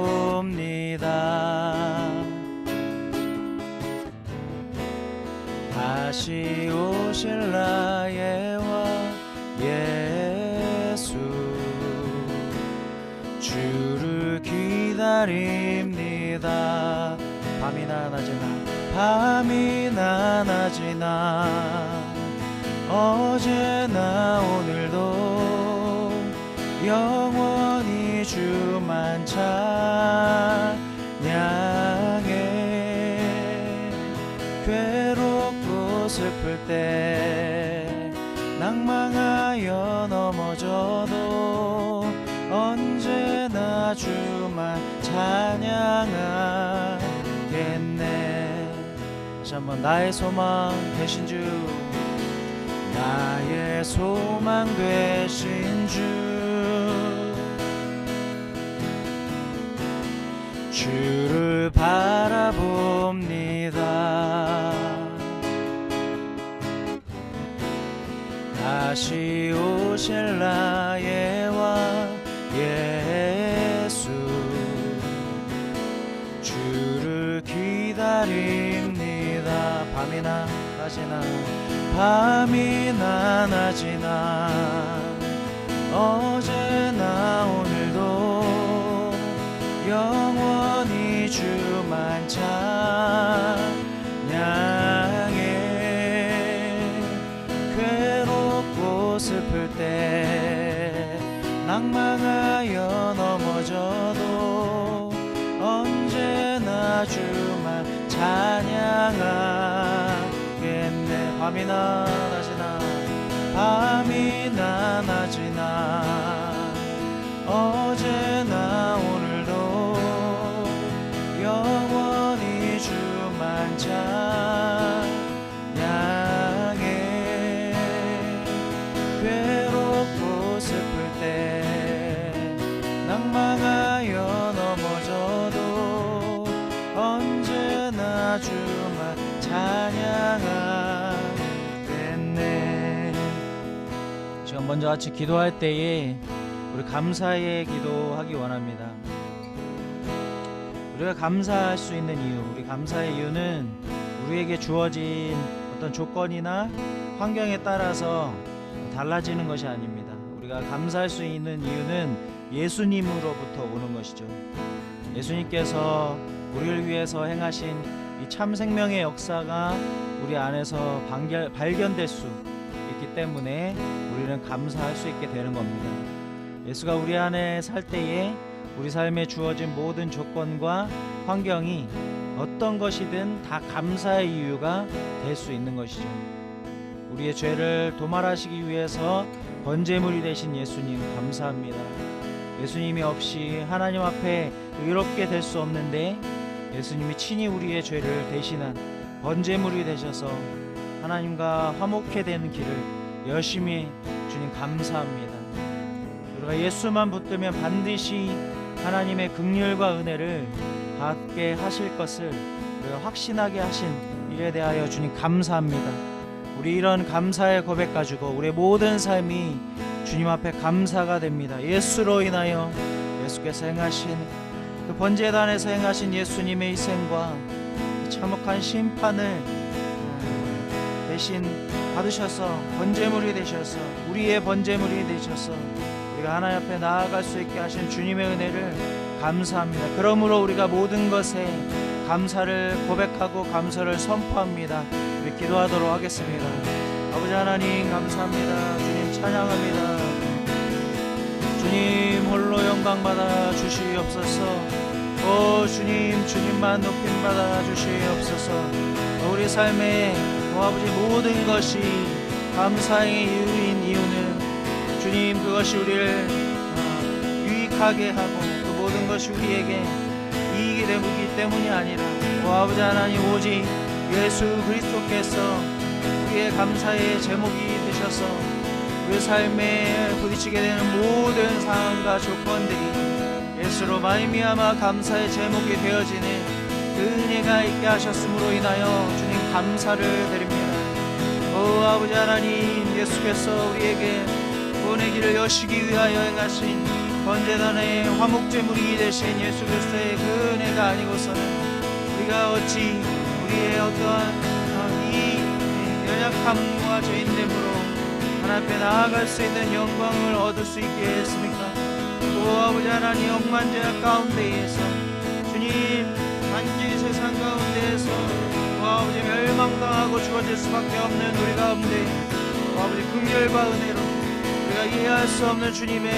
다시 오실 나의 왕 예수, 주를 기다립니다. 밤이나 낮이나 밤이나 낮이나 어제나 오늘도 영원히 주만 찬양해. 괴롭고 슬플 때 낭망하여 넘어져도 언제나 주만 찬양하겠네. 다시 한번 나의 소망 되신 주, 나의 소망 되신 주, 주를 바라봅니다. 다시 오실 나의 왕 예수, 주를 기다립니다. 밤이나 낮이나 밤이나 낮이나 어제나 오늘도 영원히 주만 찬양해. 괴롭고 슬플 때 낭망하여 넘어져도 언제나 주만 찬양하겠네. 밤이나 낮이나 밤이나 낮이나 어제나 오늘도 괴롭고 슬플 때 낭망하여 넘어져도 언제나 주만 찬양하겠네. 지금 먼저 같이 기도할 때에 우리 감사의 기도하기 원합니다. 우리가 감사할 수 있는 이유, 우리 감사의 이유는 우리에게 주어진 어떤 조건이나 환경에 따라서 달라지는 것이 아닙니다. 우리가 감사할 수 있는 이유는 예수님으로부터 오는 것이죠. 예수님께서 우리를 위해서 행하신 이 참 생명의 역사가 우리 안에서 발견될 수 있기 때문에 우리는 감사할 수 있게 되는 겁니다. 예수가 우리 안에 살 때에 우리 삶에 주어진 모든 조건과 환경이 어떤 것이든 다 감사의 이유가 될 수 있는 것이죠. 우리의 죄를 도말하시기 위해서 번제물이 되신 예수님 감사합니다. 예수님이 없이 하나님 앞에 의롭게 될 수 없는데 예수님이 친히 우리의 죄를 대신한 번제물이 되셔서 하나님과 화목해 되는 길을 열심히 주님 감사합니다. 우리가 예수만 붙들면 반드시 하나님의 긍휼과 은혜를 받게 하실 것을 우리가 확신하게 하신 일에 대하여 주님 감사합니다. 우리 이런 감사의 고백 가지고 우리의 모든 삶이 주님 앞에 감사가 됩니다. 예수로 인하여 예수께서 행하신 그 번제단에서 행하신 예수님의 희생과 참혹한 심판을 대신 받으셔서 번제물이 되셔서 우리의 번제물이 되셔서 우리가 하나님 앞에 나아갈 수 있게 하신 주님의 은혜를 감사합니다. 그러므로 우리가 모든 것에 감사를 고백하고 감사를 선포합니다. 우리 기도하도록 하겠습니다. 아버지 하나님 감사합니다. 주님 찬양합니다. 주님 홀로 영광받아 주시옵소서. 오 주님, 주님만 높임받아 주시옵소서. 우리 삶에 아버지 모든 것이 감사의 이유인 이유는 주님 그것이 우리를 유익하게 하고 그 모든 것이 우리에게 이익이 되기 때문이 아니라 아버지 하나님 오직 예수 그리스도께서 우리의 감사의 제목이 되셔서 우리 삶에 부딪히게 되는 모든 상황과 조건들이 예수로 말미암아 감사의 제목이 되어지는 그 은혜가 있게 하셨으므로 인하여 주님 감사를 드립니다. 오 아버지 하나님, 예수께서 우리에게 구원의 길을 여시기 위하여 행하신 번제단의 화목제물이 되신 예수 그리스도의 그 은혜가 아니고서는 우리가 어찌 우리의 어떠한 이 연약함과 죄인됨으로 하나님 앞에 나아갈 수 있는 영광을 얻을 수 있게 했습니까? 오 아버지 하나님, 억만 죄악 가운데에서 주님 단지 세상 가운데에서 오 아버지 멸망당하고 죽어질 수밖에 없는 우리 가운데 오 아버지 긍휼과 은혜로 우리가 이해할 수 없는 주님의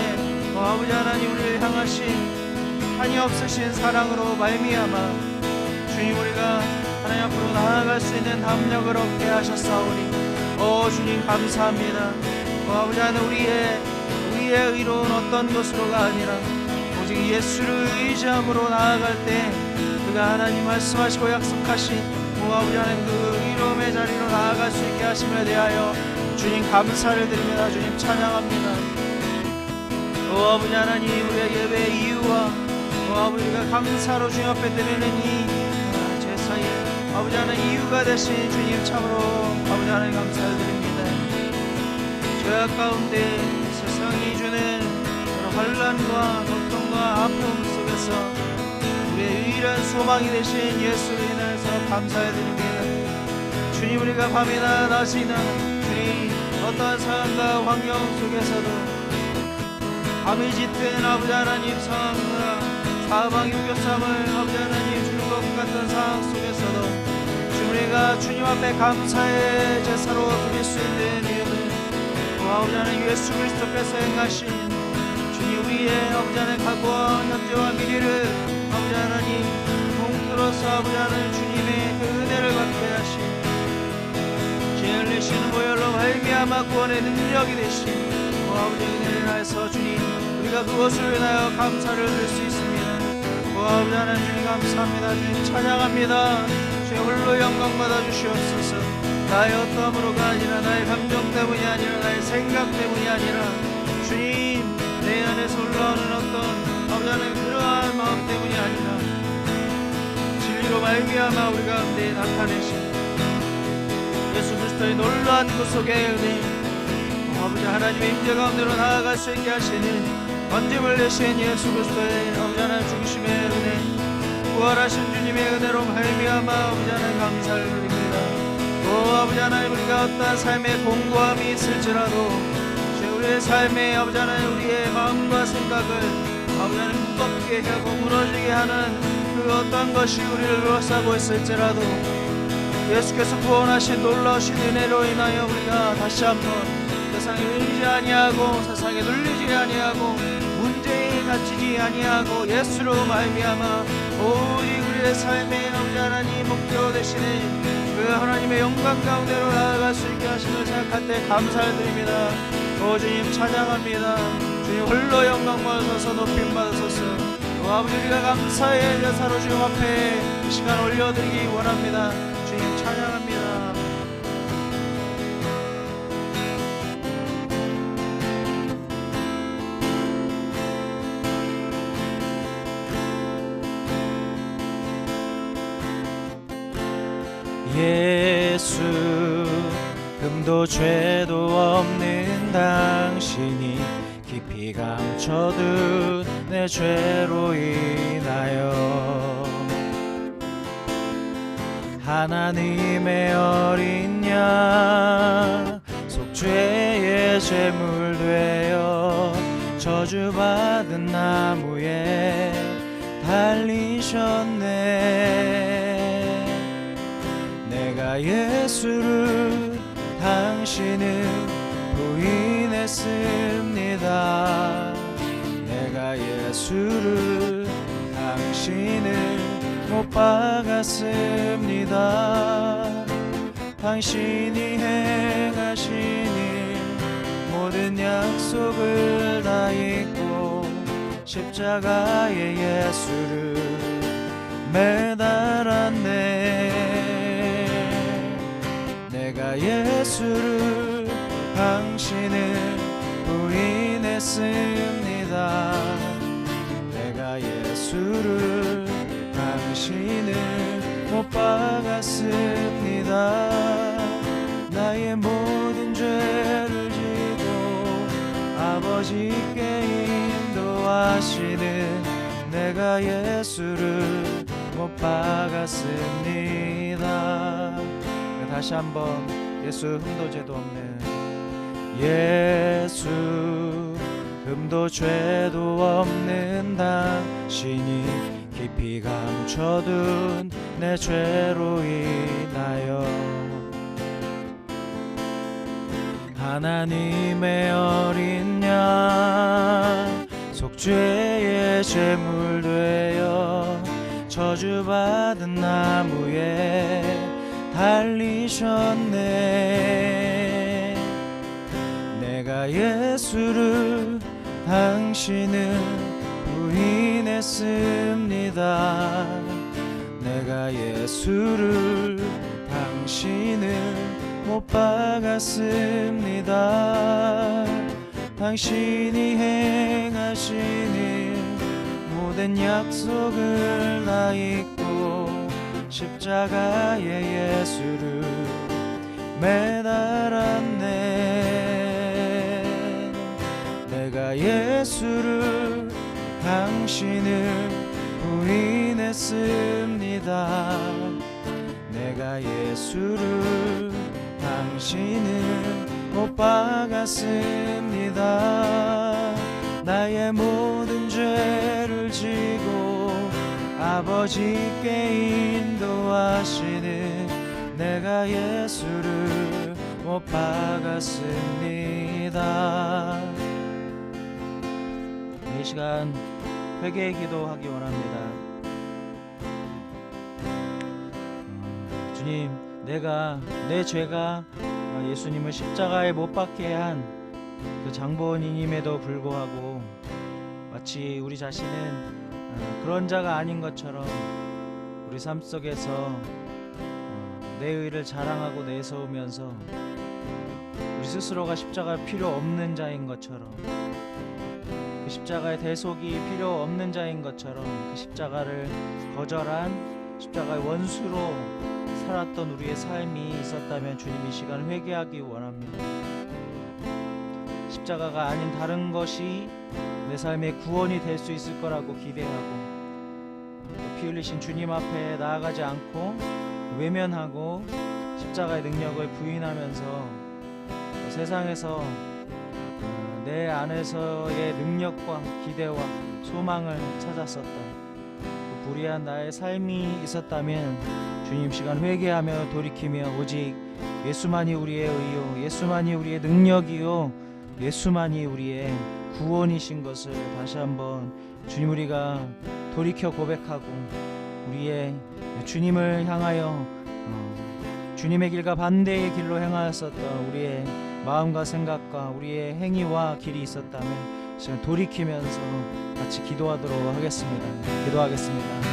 오 아버지 하나님 우리를 향하신 한이 없으신 사랑으로 말미암아 주님 우리가 하나님 앞으로 나아갈 수 있는 담력을 얻게 하셨사오니 오 주님 감사합니다. 오 아버지 하나님 우리의 의로운 어떤 것으로가 아니라 오직 예수를 의지함으로 나아갈 때 그가 하나님 말씀하시고 약속하신 오 아버지 하나님 그 의로움의 자리로 나아갈 수 있게 하심에 대하여 주님 감사를 드립니다. 주님 찬양합니다. 오 아버지 하나님 우리의 예배의 이유와 오 아버지가 감사로 주님 앞에 드리는 이 제사의 아버지 하나님 이유가 되신 주님 참으로 아버지 하나님 감사를 드립니다. 죄악 가운데 세상이 주는 환난과 고통과 아픔 속에서 우리의 유일한 소망이 되신 예수로 인해서 감사해드립니다. 주님 우리가 밤이나 낮이나 주님 어떠한 상황과 환경 속에서도 밤이 짙은 아버지 하나님 상황과 사방 육교삼을 아버지 하나님 주는 것 같은 상황 속에서도 주님 우리가 주님 앞에 감사의 제사로 드릴 수 있는 이유는 아버지 하나님 예수 그리스도께서 행하신 주님 우리의 아버지 하나님 과거와 현재와 미래를 아버지 하나님 통틀어서 아버지 하나님 주님의 그 은혜를 받게 하신 죄 흘리시는 보혈로 말미암아 구원의 능력이 되신 아버지 은혜를 하여서 주님 우리가 그것을 인하여 감사를 드릴 수 있습니다. 아버지 하나님 주님 감사합니다. 주님 찬양합니다. 주의 홀로 영광 받아 주시옵소서. 나의 어떠함으로가 아니라 나의 감정 때문이 아니라 나의 생각 때문이 아니라 주님 내 안에서 올라오는 어떤 아버지 하나님 그러한 마음 때문이 아니라 진리로 말미암아 우리 가운데 나타내신 예수 그리스도의 놀라운 그 속의 은혜, 아버지 하나님의 임재 가운데로 나아갈 수 있게 하시는 건짐을 내신 예수 그리스도의 아버지 하나님 중심의 은혜, 부활하신 주님의 은혜로 말미암아 아버지 하나님 감사를 드립니다. 또 아버지 하나님 우리가 어떠한 삶의 공고함이 있을지라도 우리의 삶에 아버지 하나님 우리의 마음과 생각을 아버지 하나님 무겁게 하고 무너지게 하는 그 어떤 것이 우리를 둘러싸고 있을지라도 예수께서 구원하신 놀라우신 은혜로 인하여 우리가 다시 한번 세상에 눌리지 아니하고 세상에 눌리지 아니하고 문제에 갇히지 아니하고 예수로 말미암아 오직 우리의 삶의 아버지 하나님 목표 되시는 그 하나님의 영광 가운데로 나아갈 수 있게 하심을 생각할 때 감사를 드립니다. 오 주님 찬양합니다. 주님 홀로 영광 받으소서 높임 받으소서. 오 아버지 우리가 감사의 제사로 주님 앞에 시간 올려드리기 원합니다. 주님 찬양합니다. 예수 금도 죄도 없는 당신이 깊이 감춰둔 내 죄로 인하여 하나님의 어린 양 속죄의 제물 되어 저주받은 나무에 달리셨네. 내가 예수를 당신은 부인했습니다. 내가 예수를 당신을 못 박았습니다. 당신이 행하신 일 모든 약속을 다 잊고 십자가에 예수를 매달았네. 내가 예수를 당신을 부인했습니다. 내가 예수를 당신을 못 박았습니다. 나의 모든 죄를 지고 아버지께 인도하시는 내가 예수를 못 박았습니다. 다시 한번 예수 흠도 죄도 없는 예수 흠도 죄도 없는 당신이 깊이 감춰둔 내 죄로 인하여 하나님의 어린 양 속죄의 제물 되어 저주받은 나무에 달리셨네. 내가 예수를 당신은 부인했습니다. 내가 예수를 당신을 못 박았습니다. 당신이 행하신 일 모든 약속을 다 잊고 십자가에 예수를 매달았네. 내가 예수를 당신을 부인했습니다. 내가 예수를 당신을 못 박았습니다. 나의 모든 죄를 지고 아버지께 인도하시는 내가 예수를 못 박았습니다. 이 시간 회개의 기도하기 원합니다. 주님, 내 죄가 예수님을 십자가에 못 박게 한 그 장본인임에도 불구하고 마치 우리 자신은 그런 자가 아닌 것처럼 우리 삶 속에서 내 의를 자랑하고 내세우면서 그 우리 스스로가 십자가 필요 없는 자인 것처럼, 그 십자가의 대속이 필요 없는 자인 것처럼 그 십자가를 거절한 십자가의 원수로 살았던 우리의 삶이 있었다면 주님 이 시간 회개하기 원합니다. 십자가가 아닌 다른 것이 내 삶의 구원이 될 수 있을 거라고 기대하고 피 흘리신 주님 앞에 나아가지 않고 외면하고 십자가의 능력을 부인하면서 세상에서 내 안에서의 능력과 기대와 소망을 찾았었던 그 불의한 나의 삶이 있었다면 주님 시간 회개하며 돌이키며 오직 예수만이 우리의 의요, 예수만이 우리의 능력이요, 예수만이 우리의 구원이신 것을 다시 한번 주님 우리가 돌이켜 고백하고 우리의 주님을 향하여 주님의 길과 반대의 길로 행하였었던 우리의 마음과 생각과 우리의 행위와 길이 있었다면 지금 돌이키면서 같이 기도하도록 하겠습니다. 기도하겠습니다.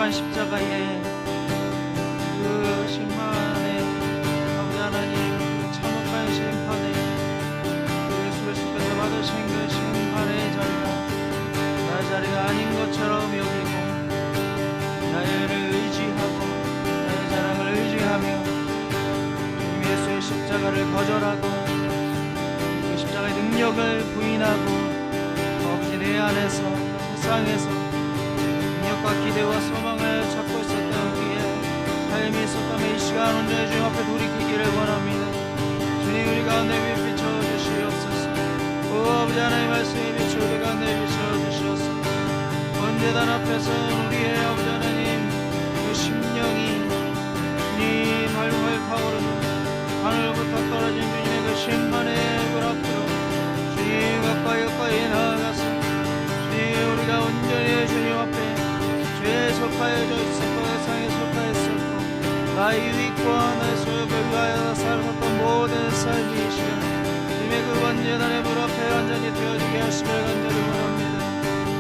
아버지, 십자가의 그 심판에 아버지 하나님 그 참혹한 심판에 예수 그리스도께서 받으신 그 심판의 자리가 나의 자리가 아닌 것처럼 여기고 나를 의지하고 나의 자랑을 의지하며 예수의 십자가를 거절하고 그 십자가의 능력을 부인하고 아버지 내 안에서 세상에서 기대와 소망을 찾고 있었던 우리의 삶이 있었다면 이 시간 온전히 주님 앞에 돌이키기를 원합니다. 주님 우리 가운데 비춰주시옵소서. 오 아버지 하나님 말씀에 비춰 우리 가운데 비춰주시옵소서. 언제단 앞에서 우리의 아버지 하나님 그 심령이 주님 활활 타오르는 하늘부터 떨어진 주님의 그 심판의 불 앞으로 주님 가까이 나아가서 주님 우리가 온전히 주님 앞에 죄에 속하여져 있었고 세상에 속하였었고 나의 유익과 나의 소욕을 위하여 살았던 모든 삶이 이 시간 주님의 그 번제단의 물 앞에 완전히 되어지게 하시길 간절히 원합니다.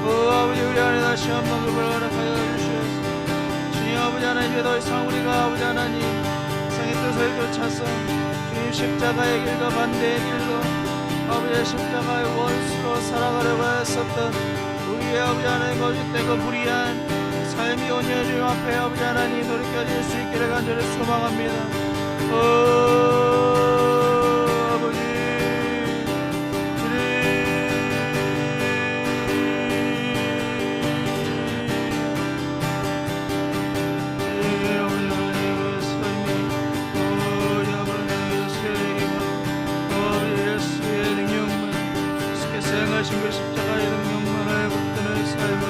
오 아버지 우리 안에 다시 한번 그 불을 허락하여 주시옵소서. 주님 아버지 하나님 더 이상 우리가 아버지 하나님 세상의 뜻을 쫓아서 주님 십자가의 길과 반대의 길로 아버지의 십자가의 원수로 살아가려고 했었던 우리의 아버지 하나님 거짓되고 불의한 삶이 온전히 주님 앞에 아버지 하나님 돌이켜질 수 있기를 간절히 소망합니다. 아버지 주님 아버지 하나님의 삶이 우리 아버지 예수의 힘으로 예수의 능력만 예수께서 행하신 그 십자가의 능력만 알고 뜨는 삶을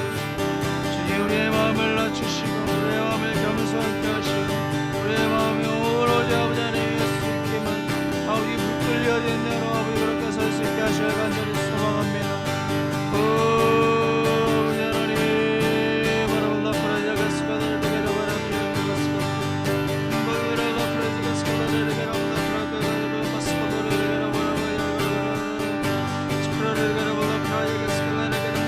우리의 마음을 낮추시고 우리의 마음을 겸손케 하시고 우리의 마음이 오로지 아버지 하나님 예수께만 아버지 붙들려진 대로 아버지 그렇게 설 수 있게 하시길 간절히 소망합니다. 아버지 하나님 바라본다 프라이자가 스가다를 되게라 바라비야 스가 바라가 프라이자가 스가다를 되게라 바라가 스가다를 되게라 바라가 스프라를 되게라 바라 프라이자가 스가다를 되게라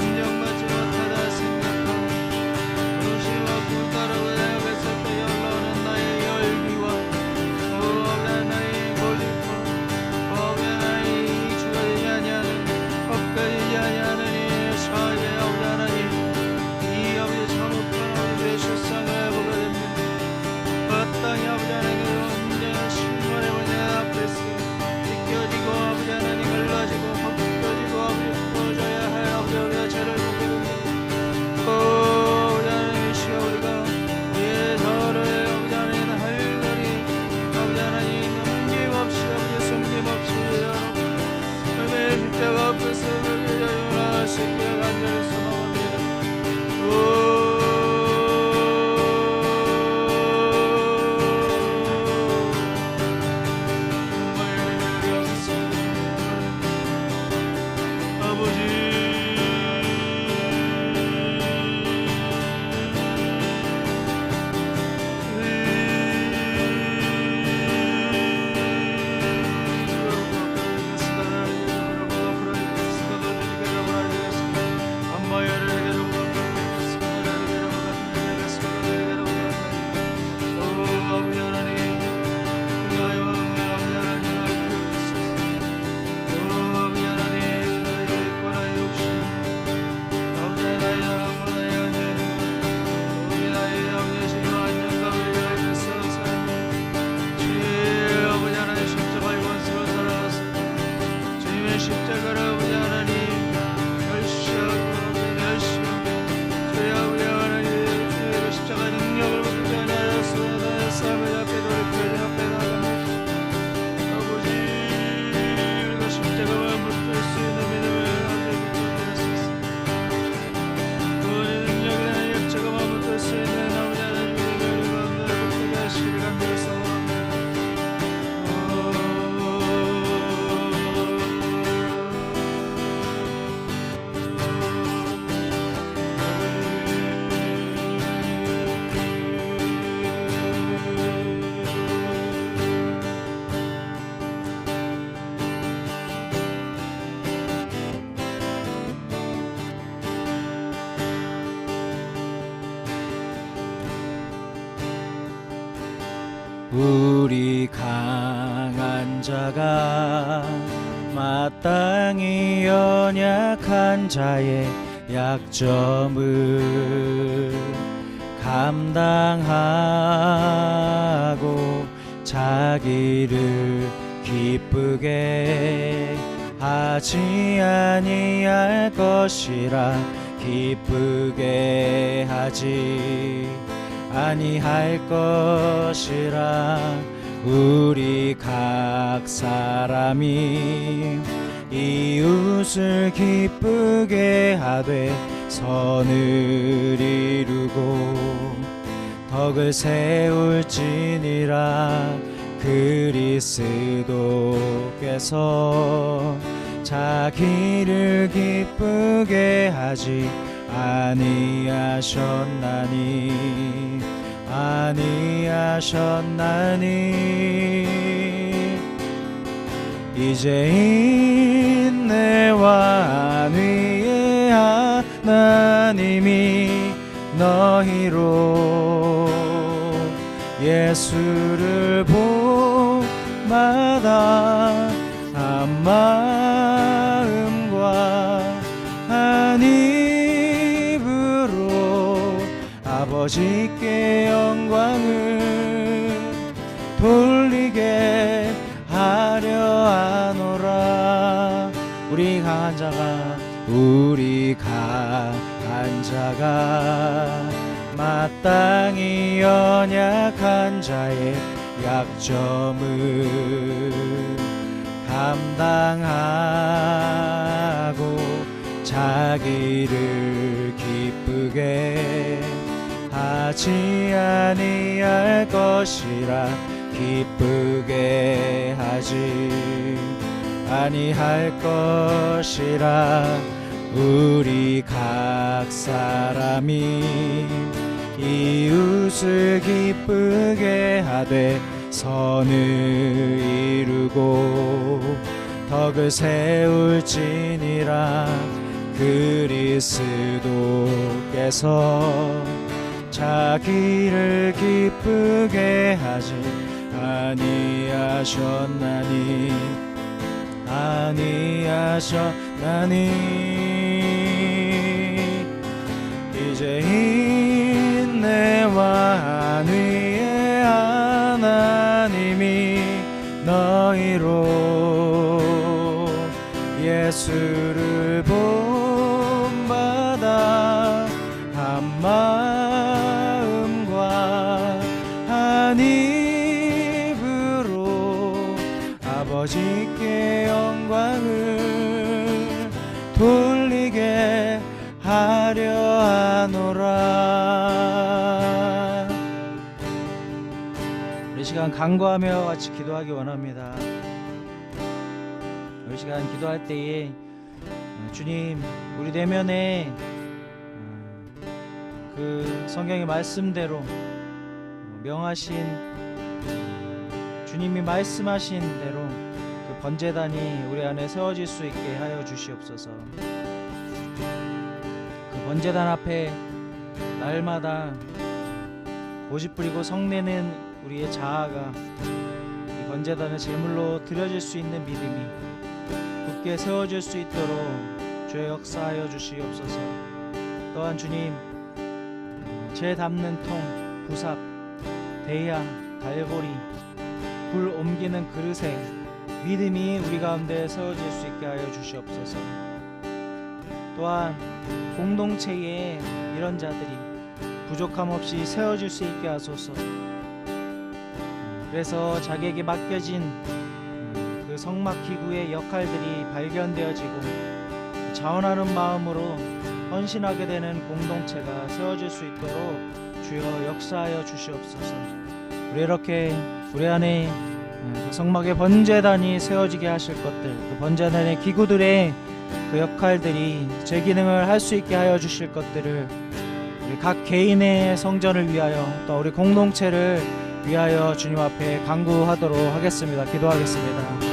인정받지 못하다 생각하고 우리 강한 자가 마땅히 연약한 자의 약점을 감당하고 자기를 기쁘게 하지 아니할 것이라. 기쁘게 하지 아니할 것이라. 우리 각 사람이 이웃을 기쁘게 하되 선을 이루고 덕을 세울지니라. 그리스도께서 자기를 기쁘게 하지 아니하셨나니 이제 인내와 안위의 하나님이 너희로 예수를 본마다 한 마음과 한 입으로 아버지께 영광을 돌리게 하려 하노라. 우리 강한 자가 마땅히 연약한 자의 약점을 감당하고 자기를 기쁘게 하지 아니할 것이라. 기쁘게 하지 아니할 것이라. 우리 각 사람이 이웃을 기쁘게 하되 선을 이루고 덕을 세울지니라. 그리스도께서 자기를 기쁘게 하지 아니하셨나니 이제 인내와 안위의 하나님이 너희로 예수를 본받아 한 마음과 한 입으로 아버지께 영광을 돌리게 하려 하노라. 우리 시간 간구하며 같이 기도하기 원합니다. 우리 시간 기도할 때에 주님, 우리 내면에 그 성경의 말씀대로 명하신 주님이 말씀하신 대로 그 번제단이 우리 안에 세워질 수 있게 하여 주시옵소서. 그 번제단 앞에 날마다 고집부리고 성내는 우리의 자아가 이 번제단의 제물로 드려질 수 있는 믿음이 굳게 세워질 수 있도록 주의 역사하여 주시옵소서. 또한 주님, 죄 담는 통, 부삽, 대야, 달고리, 불 옮기는 그릇에 믿음이 우리 가운데 세워질 수 있게 하여 주시옵소서. 또한 공동체에 이런 자들이 부족함 없이 세워질 수 있게 하소서. 그래서 자기에게 맡겨진 그 성막 기구의 역할들이 발견되어지고 자원하는 마음으로 헌신하게 되는 공동체가 세워질 수 있도록 주여 역사하여 주시옵소서. 우리 이렇게 우리 안에 성막의 번제단이 세워지게 하실 것들, 그 번제단의 기구들의 그 역할들이 제 기능을 할 수 있게 하여 주실 것들을 우리 각 개인의 성전을 위하여 또 우리 공동체를 위하여 주님 앞에 간구하도록 하겠습니다. 기도하겠습니다.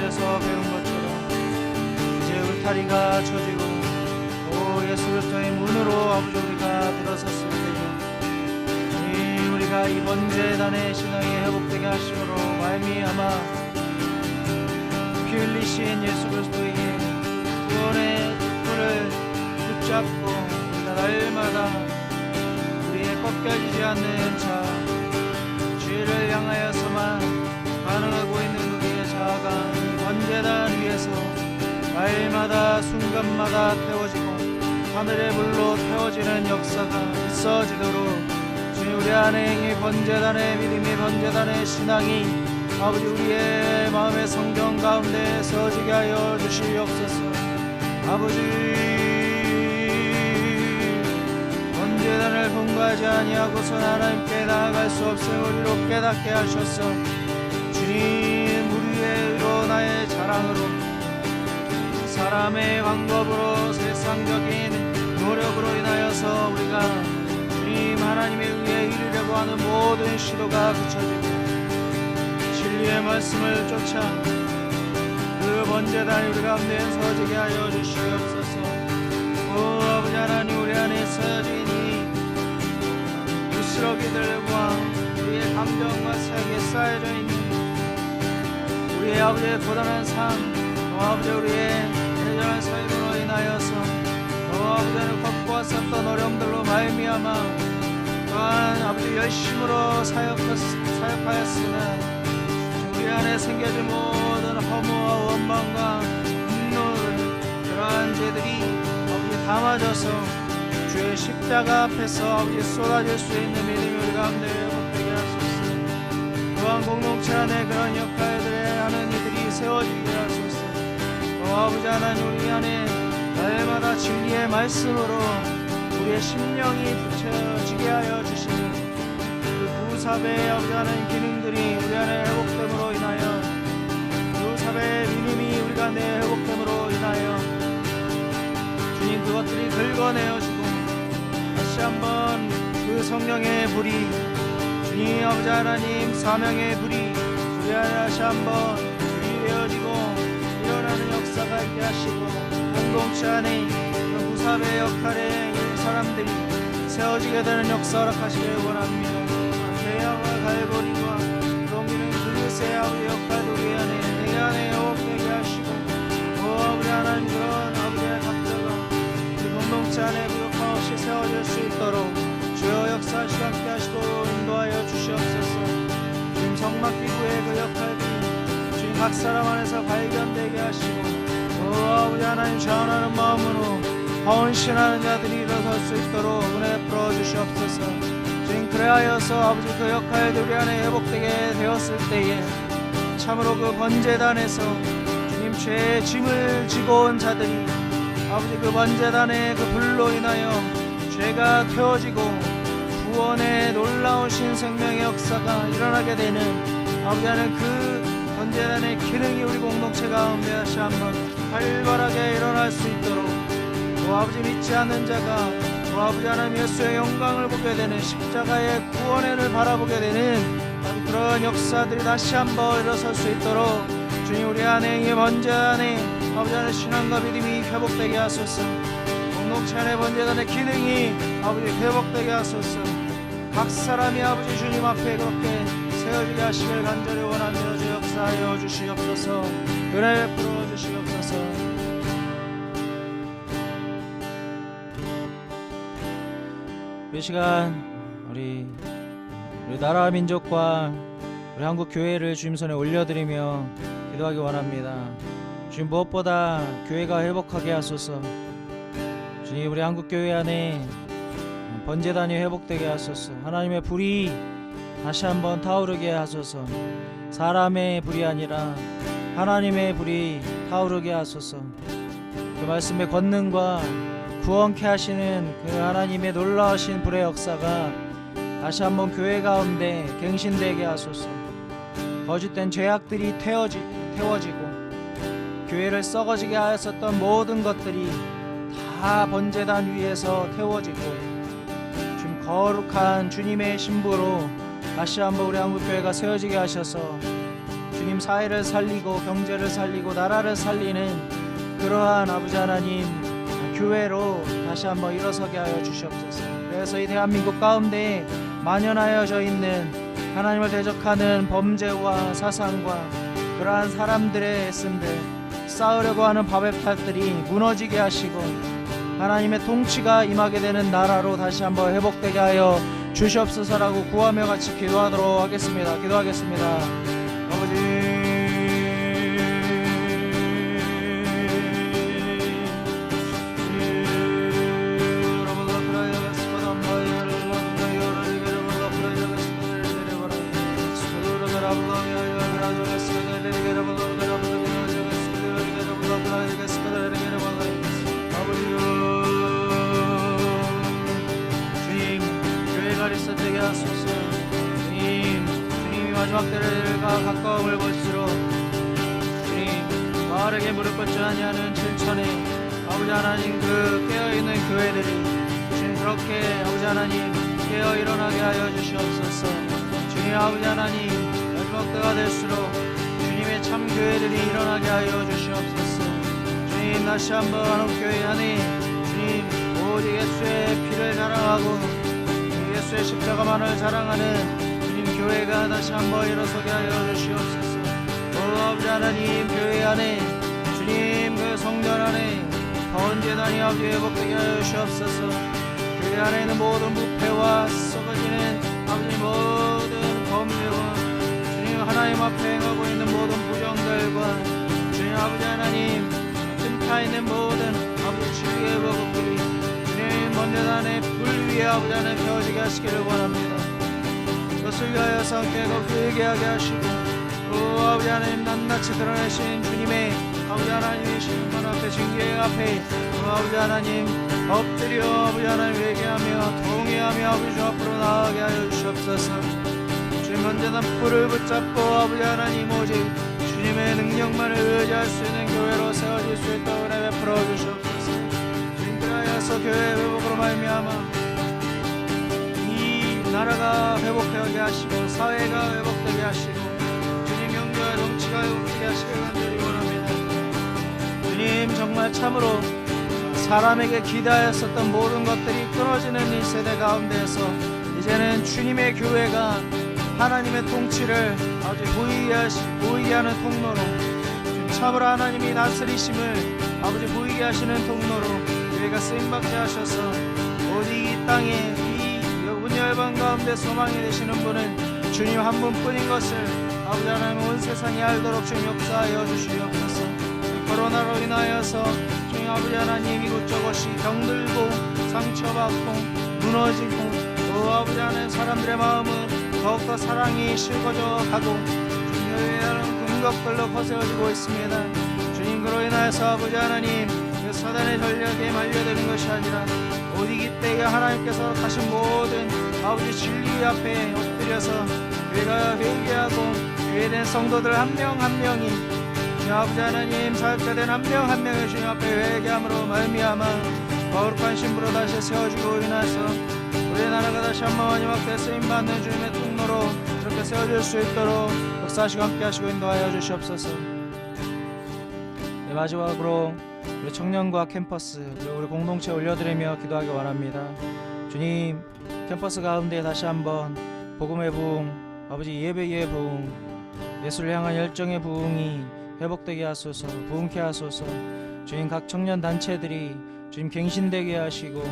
가운데서 배운 것처럼 이제 울타리가 쳐지고 오 예수 그리스도의 문으로 아버지 우리가 들어섰을 때에 우리가 이 번제단의 신앙이 회복되게 하심으로 말미암아 피 흘리신 예수 그리스도에게 구원의 뿔을 붙잡고 우리가 날마다 우리의 꺾여지지 않는 자 죄를 향하여서만 반응하고 있는 우리의 자아가 이 번제단 위에서 날마다 순간마다 태워지고 하늘의 불로 태워지는 역사가 있어지도록 주님 우리 안에 이 번제단의 믿음이 번제단의 신앙이 아버지 우리의 마음의 성경 가운데 서지게 하여 주시옵소서. 아버지 번제단을 분과하지 아니하고선 하나님께 나아갈 수 없음을 우리로 깨닫게 하셨소. 주님 우리의 의로 나의 자랑으로 사람의 방법으로 세상적인 노력으로 인하여서 우리가 주님 하나님의 의에 이르려고 하는 모든 시도가 그쳐지고 진리의 말씀을 쫓아 그 번제단이 우리 가운데 서지게 하여 주시옵소서. 오 아버지 하나님 우리 안에 서진 이 부스러기들과 우리의 감정과 생각에 쌓여져 있는 우리의 아버지의 고단한 삶 아버지 우리의 예전한 삶으로 인하여서 아버지는 걷고 왔었던 어려움들로 말미암아 또한 아버지 열심으로 사역하였으나 우리 안에 생겨진 모든 허무와 원망과 분노를 그러한 죄들이 아버지 담아져서 주의 십자가 앞에서 아버지 쏟아질 수 있는 믿음이 우리 가운데 회복되게 하소서. 또한 공동체 안에 그런 역할들을 하는 이들이 세워지게 하소서. 아버지 하나님 우리 안에 날마다 진리의 말씀으로 우리의 심령이 붙여지게 하여 주시는 그 부사배의 아버지 하나님 기능들이 우리 안에 회복됨으로 인하여 부사배의 믿음이 우리 가운데 회복됨으로 인하여 주님 그것들이 긁어내어지고 다시 한번 그 성령의 불이 주님 아버지 하나님 사명의 불이 우리 안에 다시 한번 불이 되어지고 일어나는 역사가 있게 하시고 공동체 안에 그 부사배 역할에 이 사람들이 세워지게 되는 역사 허락하시길 원합니다. 대야와 갈보리와 동기는 그릇의 아버지 역할도 우리 안에 내 안에 회복되게 하시고 오 아버지 하나님 그런 아버지의 각자가 이 공동체 안에 부족함 없이 세워질 수 있도록 주여 역사하시고 함께 하시고 인도하여 주시옵소서. 지금 성막기구의 그 역할들이 각 사람 안에서 발견되게 하시고 오 아버지 하나님 자원하는 마음으로 헌신하는 자들이 일어설 수 있도록 은혜 풀어 주시옵소서. 주님 그래하여서 아버지 그 역할들 우리 안에 회복되게 되었을 때에 참으로 그 번제단에서 주님 죄의 짐을 지고 온 자들이 아버지 그 번제단의 그 불로 인하여 죄가 태워지고 구원의 놀라운 신생명의 역사가 일어나게 되는 아버지 하나님 그 번제단의 기능이 우리 공동체 가운데 다시 한번 활발하게 일어날 수 있도록 오 아버지 믿지 않는 자가 오 아버지 하나님 예수의 영광을 보게 되는 십자가의 구원을 바라보게 되는 그런 역사들이 다시 한번 일어설 수 있도록 주님 우리 안에 이 번제단의 아버지 하나님 신앙과 믿음이 회복되게 하소서. 공동체 안의 번제단의 기능이 아버지 회복되게 하소서. 각 사람이 아버지 주님 앞에 그렇게 세워지게 하시길 간절히 원하며 주 역사하여 주시옵소서. 은혜 베풀어 주시옵소서. 이 시간 우리 나라 민족과 우리 한국 교회를 주님 손에 올려드리며 기도하기 원합니다. 주님 무엇보다 교회가 회복하게 하소서. 주님 우리 한국 교회 안에 번제단이 회복되게 하소서. 하나님의 불이 다시 한번 타오르게 하소서. 사람의 불이 아니라 하나님의 불이 타오르게 하소서. 그 말씀의 권능과 구원케 하시는 그 하나님의 놀라우신 불의 역사가 다시 한번 교회 가운데 갱신되게 하소서. 거짓된 죄악들이 태워지고 교회를 썩어지게 하였었던 모든 것들이 다 번제단 위에서 태워지고 지금 거룩한 주님의 신부로 다시 한번 우리 한국교회가 세워지게 하셔서 주님 사회를 살리고 경제를 살리고 나라를 살리는 그러한 아버지 하나님 교회로 다시 한번 일어서게 하여 주시옵소서. 그래서 이 대한민국 가운데 만연하여져 있는 하나님을 대적하는 범죄와 사상과 그러한 사람들의 애씀들, 싸우려고 하는 바벨탑들이 무너지게 하시고 하나님의 통치가 임하게 되는 나라로 다시 한번 회복되게 하여 주시옵소서라고 구하며 같이 기도하도록 하겠습니다. 기도하겠습니다. 아버지 되게 하소서. 주님이 마지막 때가 가까움을 볼수록 주님 빠르게 무릎 꿇지 아니하는 실천에 아버지 하나님 그 깨어있는 교회들이 주님 그렇게 아버지 하나님 깨어 일어나게 하여 주시옵소서. 주님 아버지 하나님 마지막 때가 될수록 주님의 참 교회들이 일어나게 하여 주시옵소서. 주님 다시 한번 한옥교회 안에 주님 오직 예수의 피를 자랑하고 예수의 십자가만을 자랑하는 주님 교회가 다시 한번 일어서게 하여 주시옵소서. 아버지 하나님 교회 안에 주님 그 성전 안에 번제단이 아버지 회복되게 하여 주시옵소서. 교회 안에 있는 모든 부패와 썩어지는 아버지 모든 범죄와 주님 하나님 앞에 행하고 있는 모든 부정들과 주님 아버지 하나님 틈타 있는 모든 아버지 진리의 거룩들이 주님 번제단의 불 위에 아버지 하나님 펴지게 하시기를 원합니다. 그것을 위하여서 깨고 회개하게 하시고 또 아버지 하나님 낱낱이 드러내신 주님의 아버지 하나님이신 문 앞에 징계 앞에 또 아버지 하나님 엎드려 아버지 하나님 회개하며 통회하며 아버지 주 앞으로 나아가게 하여 주시옵소서. 주님 번제단 불을 붙잡고 아버지 하나님 오직 주님의 능력만을 의지할 수 있는 교회로 세워질 수 있도록 은혜 베풀어 주시옵소서. 주님 그리하여서 교회 회복으로 말미암아 이 나라가 회복되게 하시고 사회가 회복되게 하시고 주님 경제와 정치가 회복되게 하시길 간절히 원합니다. 주님 정말 참으로 사람에게 기대하였었던 모든 것들이 끊어지는 이 세대 가운데에서 이제는 주님의 교회가 하나님의 통치를 아주 보이게 하는 통로로 참으로 하나님이 다스리심을 아버지 보이게 하시는 통로로 교회가 쓰임받게 하셔서 오직 이 땅에 이 열방 가운데 소망이 되시는 분은 주님 한 분뿐인 것을 아버지 하나님 온 세상이 알도록 주님 역사하여 주시옵소서. 코로나로 인하여서 주님 아버지 하나님 이곳저곳이 병들고 상처받고 무너지고 또 아버지 하나님 사람들의 마음은 더욱더 사랑이 식어져 가고 주님 여러분 궁극들로 거세어지고 있습니다. 주님 그로 인하여서 아버지 하나님 그 사단의 전략에 말려드는 것이 아니라 오직 이때에 하나님께서 가신 모든 아버지 진리 앞에 엎드려서 교회가 회개하고 교회된 성도들 한 명 한 명이 주님 아버지 하나님 사역자된 한 명 한 명의 주님 앞에 회개함으로 말미암아 거룩한 신부로 다시 세워지고 인하여서 우리의 나라가 다시 한번 마지막 때 쓰임받는 주님의 통로로 그렇게 세워질 수 있도록 역사하시고 함께 하시고 인도하여 주시옵소서. 네, 마지막으로 우리 청년과 캠퍼스 그리고 우리 공동체 올려드리며 기도하기 원합니다. 주님 캠퍼스 가운데 다시 한번 복음의 부흥 아버지 예배의 부흥 예수를 향한 열정의 부흥이 회복되게 하소서. 부흥케 하소서. 주님 각 청년 단체들이 주님 갱신되게 하시고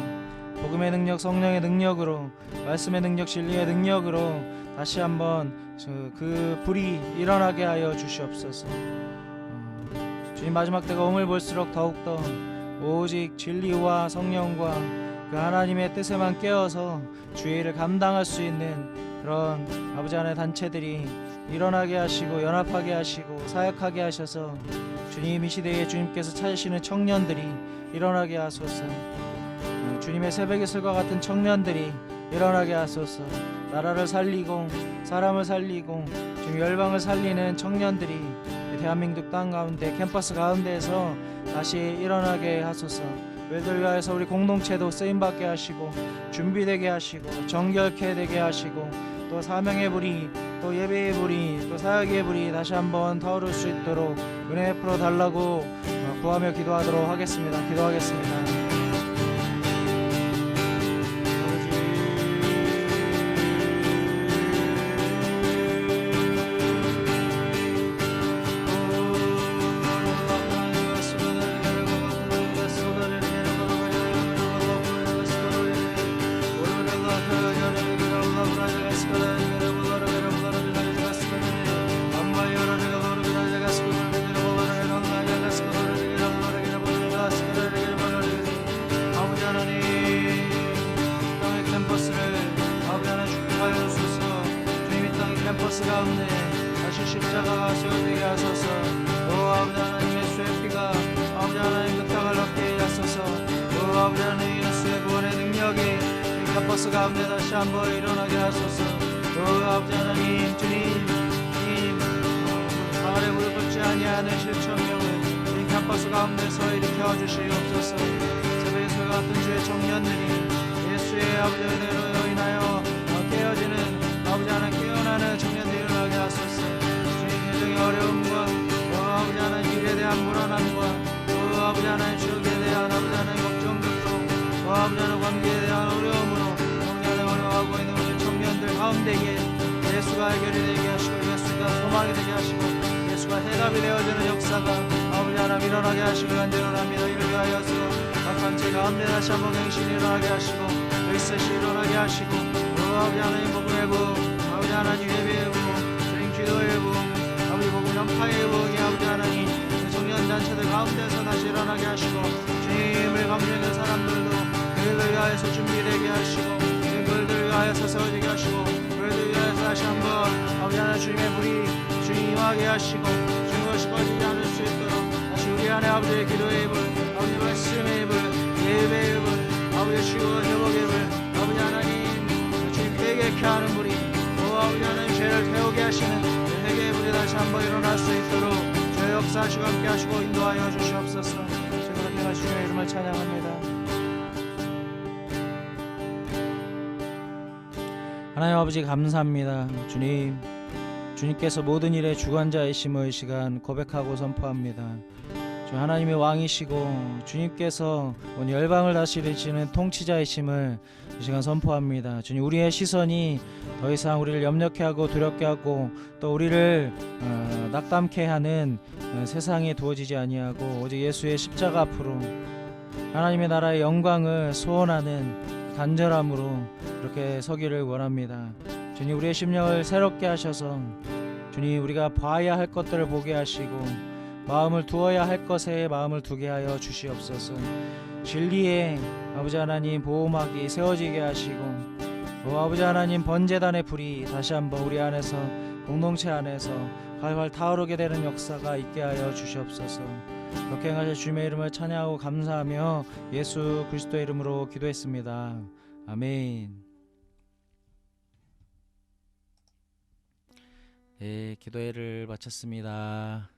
복음의 능력 성령의 능력으로 말씀의 능력 진리의 능력으로 다시 한번 그 불이 일어나게 하여 주시옵소서. 주님 마지막 때가 오물 볼수록 더욱더 오직 진리와 성령과 그 하나님의 뜻에만 깨어서 주의 일을 감당할 수 있는 그런 아버지 하나님의 단체들이 일어나게 하시고 연합하게 하시고 사역하게 하셔서 주님 이 시대에 주님께서 찾으시는 청년들이 일어나게 하소서. 주님의 새벽 이슬과 같은 청년들이 일어나게 하소서. 나라를 살리고 사람을 살리고 주님 열방을 살리는 청년들이 대한민국 땅 가운데 캠퍼스 가운데에서 다시 일어나게 하소서. 그들을 위하여서 우리 공동체도 쓰임받게 하시고 준비되게 하시고 정결케 되게 하시고 또 사명의 불이 또 예배의 불이 또 사역의 불이 다시 한번 타오를 수 있도록 은혜 베풀어 달라고 구하며 기도하도록 하겠습니다. 기도하겠습니다. 캠퍼스 가운데 다시 십자가가 세워지게 하소서. 오 아버지 하나님, 예수의 피가 아버지 하나님 그 땅을 얻게 하소서. 오 아버지 하나님, 예수의 구원의 능력이 이 캠퍼스 가운데 다시 한번 일어나게 하소서. 오 아버지 하나님, 주님 발 아래 무릎 꿇지 아니하는 실천명을 이 캠퍼스 가운데서 일으켜 주시옵소서. 새벽의 소리 같은 주의 청년들이 예수의 아버지 은혜로 인하여 깨어지는 아버지 하나님, 깨어나는 청년들이 일어나게 하소서. 주님 여정의 어려움과 아버지 하나님 일에 대한 불안함과 아버지 하나님 지역에 대한 아버지 하나님 걱정들로 아버지 하나님 관계에 대한 어려움으로 아버지 하나님 어려워하고 있는 우리 청년들 가운데에 예수가 해결이 되게 하시고 예수가 소망이 되게 하시고 예수가 해답이 되어지는 역사가 아버지 하나님 일어나게 하시고 간절합니다. 이를 위하여서 각 단체 가운데 다시 한번 갱신이 일어나게 하시고 리셋이 일어나게 하시고 아버지 하나님 복음의 부 아버지 하나님 예배의 부 주님 기도의 부 아버지 복음 전파의 부이 아버지 하나님 청년단체들 가운데서 다시 일어나게 하시고 주님을 감주하는 사람들도 그들을 위하여서 준비되게 하시고 그들을 위하여서 세워지게 하시고 그들을 위하여서 다시 한번 아버지 하나님 주님의 불이 주님 임하게 하시고 주님 것이 꺼지지 않을 수 있도록 다시 우리 안에 아버지의 기도의 불 아버지 말씀의 불 예배의 불 아버지 치유와 회복의 불 아버지 하나님 회개케 하는 불이 오 아버지 하나님 죄를 태우게 하시는 회개의 불이 다시 한번 일어날 수 있도록 죄 역사하시고 함께 하시고 인도하여 주시옵소서. 지금 내가 주님의 이름을 찬양합니다. 하나님 아버지 감사합니다. 주님께서 모든 일의 주관자이심을 이 시간 고백하고 선포합니다. 하나님의 왕이시고 주님께서 온 열방을 다스리시는 통치자이심을 이 시간 선포합니다. 주님, 우리의 시선이 더 이상 우리를 염려케 하고 두렵게 하고 또 우리를 낙담케 하는 세상에 두어지지 아니하고 오직 예수의 십자가 앞으로 하나님의 나라의 영광을 소원하는 간절함으로 그렇게 서기를 원합니다. 주님, 우리의 심령을 새롭게 하셔서 주님, 우리가 봐야 할 것들을 보게 하시고 마음을 두어야 할 것에 마음을 두게 하여 주시옵소서. 진리의 아버지 하나님 보호막이 세워지게 하시고 아버지 하나님 번제단의 불이 다시 한번 우리 안에서 공동체 안에서 활활 타오르게 되는 역사가 있게 하여 주시옵소서. 그렇게 행하실 주님의 이름을 찬양하고 감사하며 예수 그리스도의 이름으로 기도했습니다. 아멘. 네, 기도회를 마쳤습니다.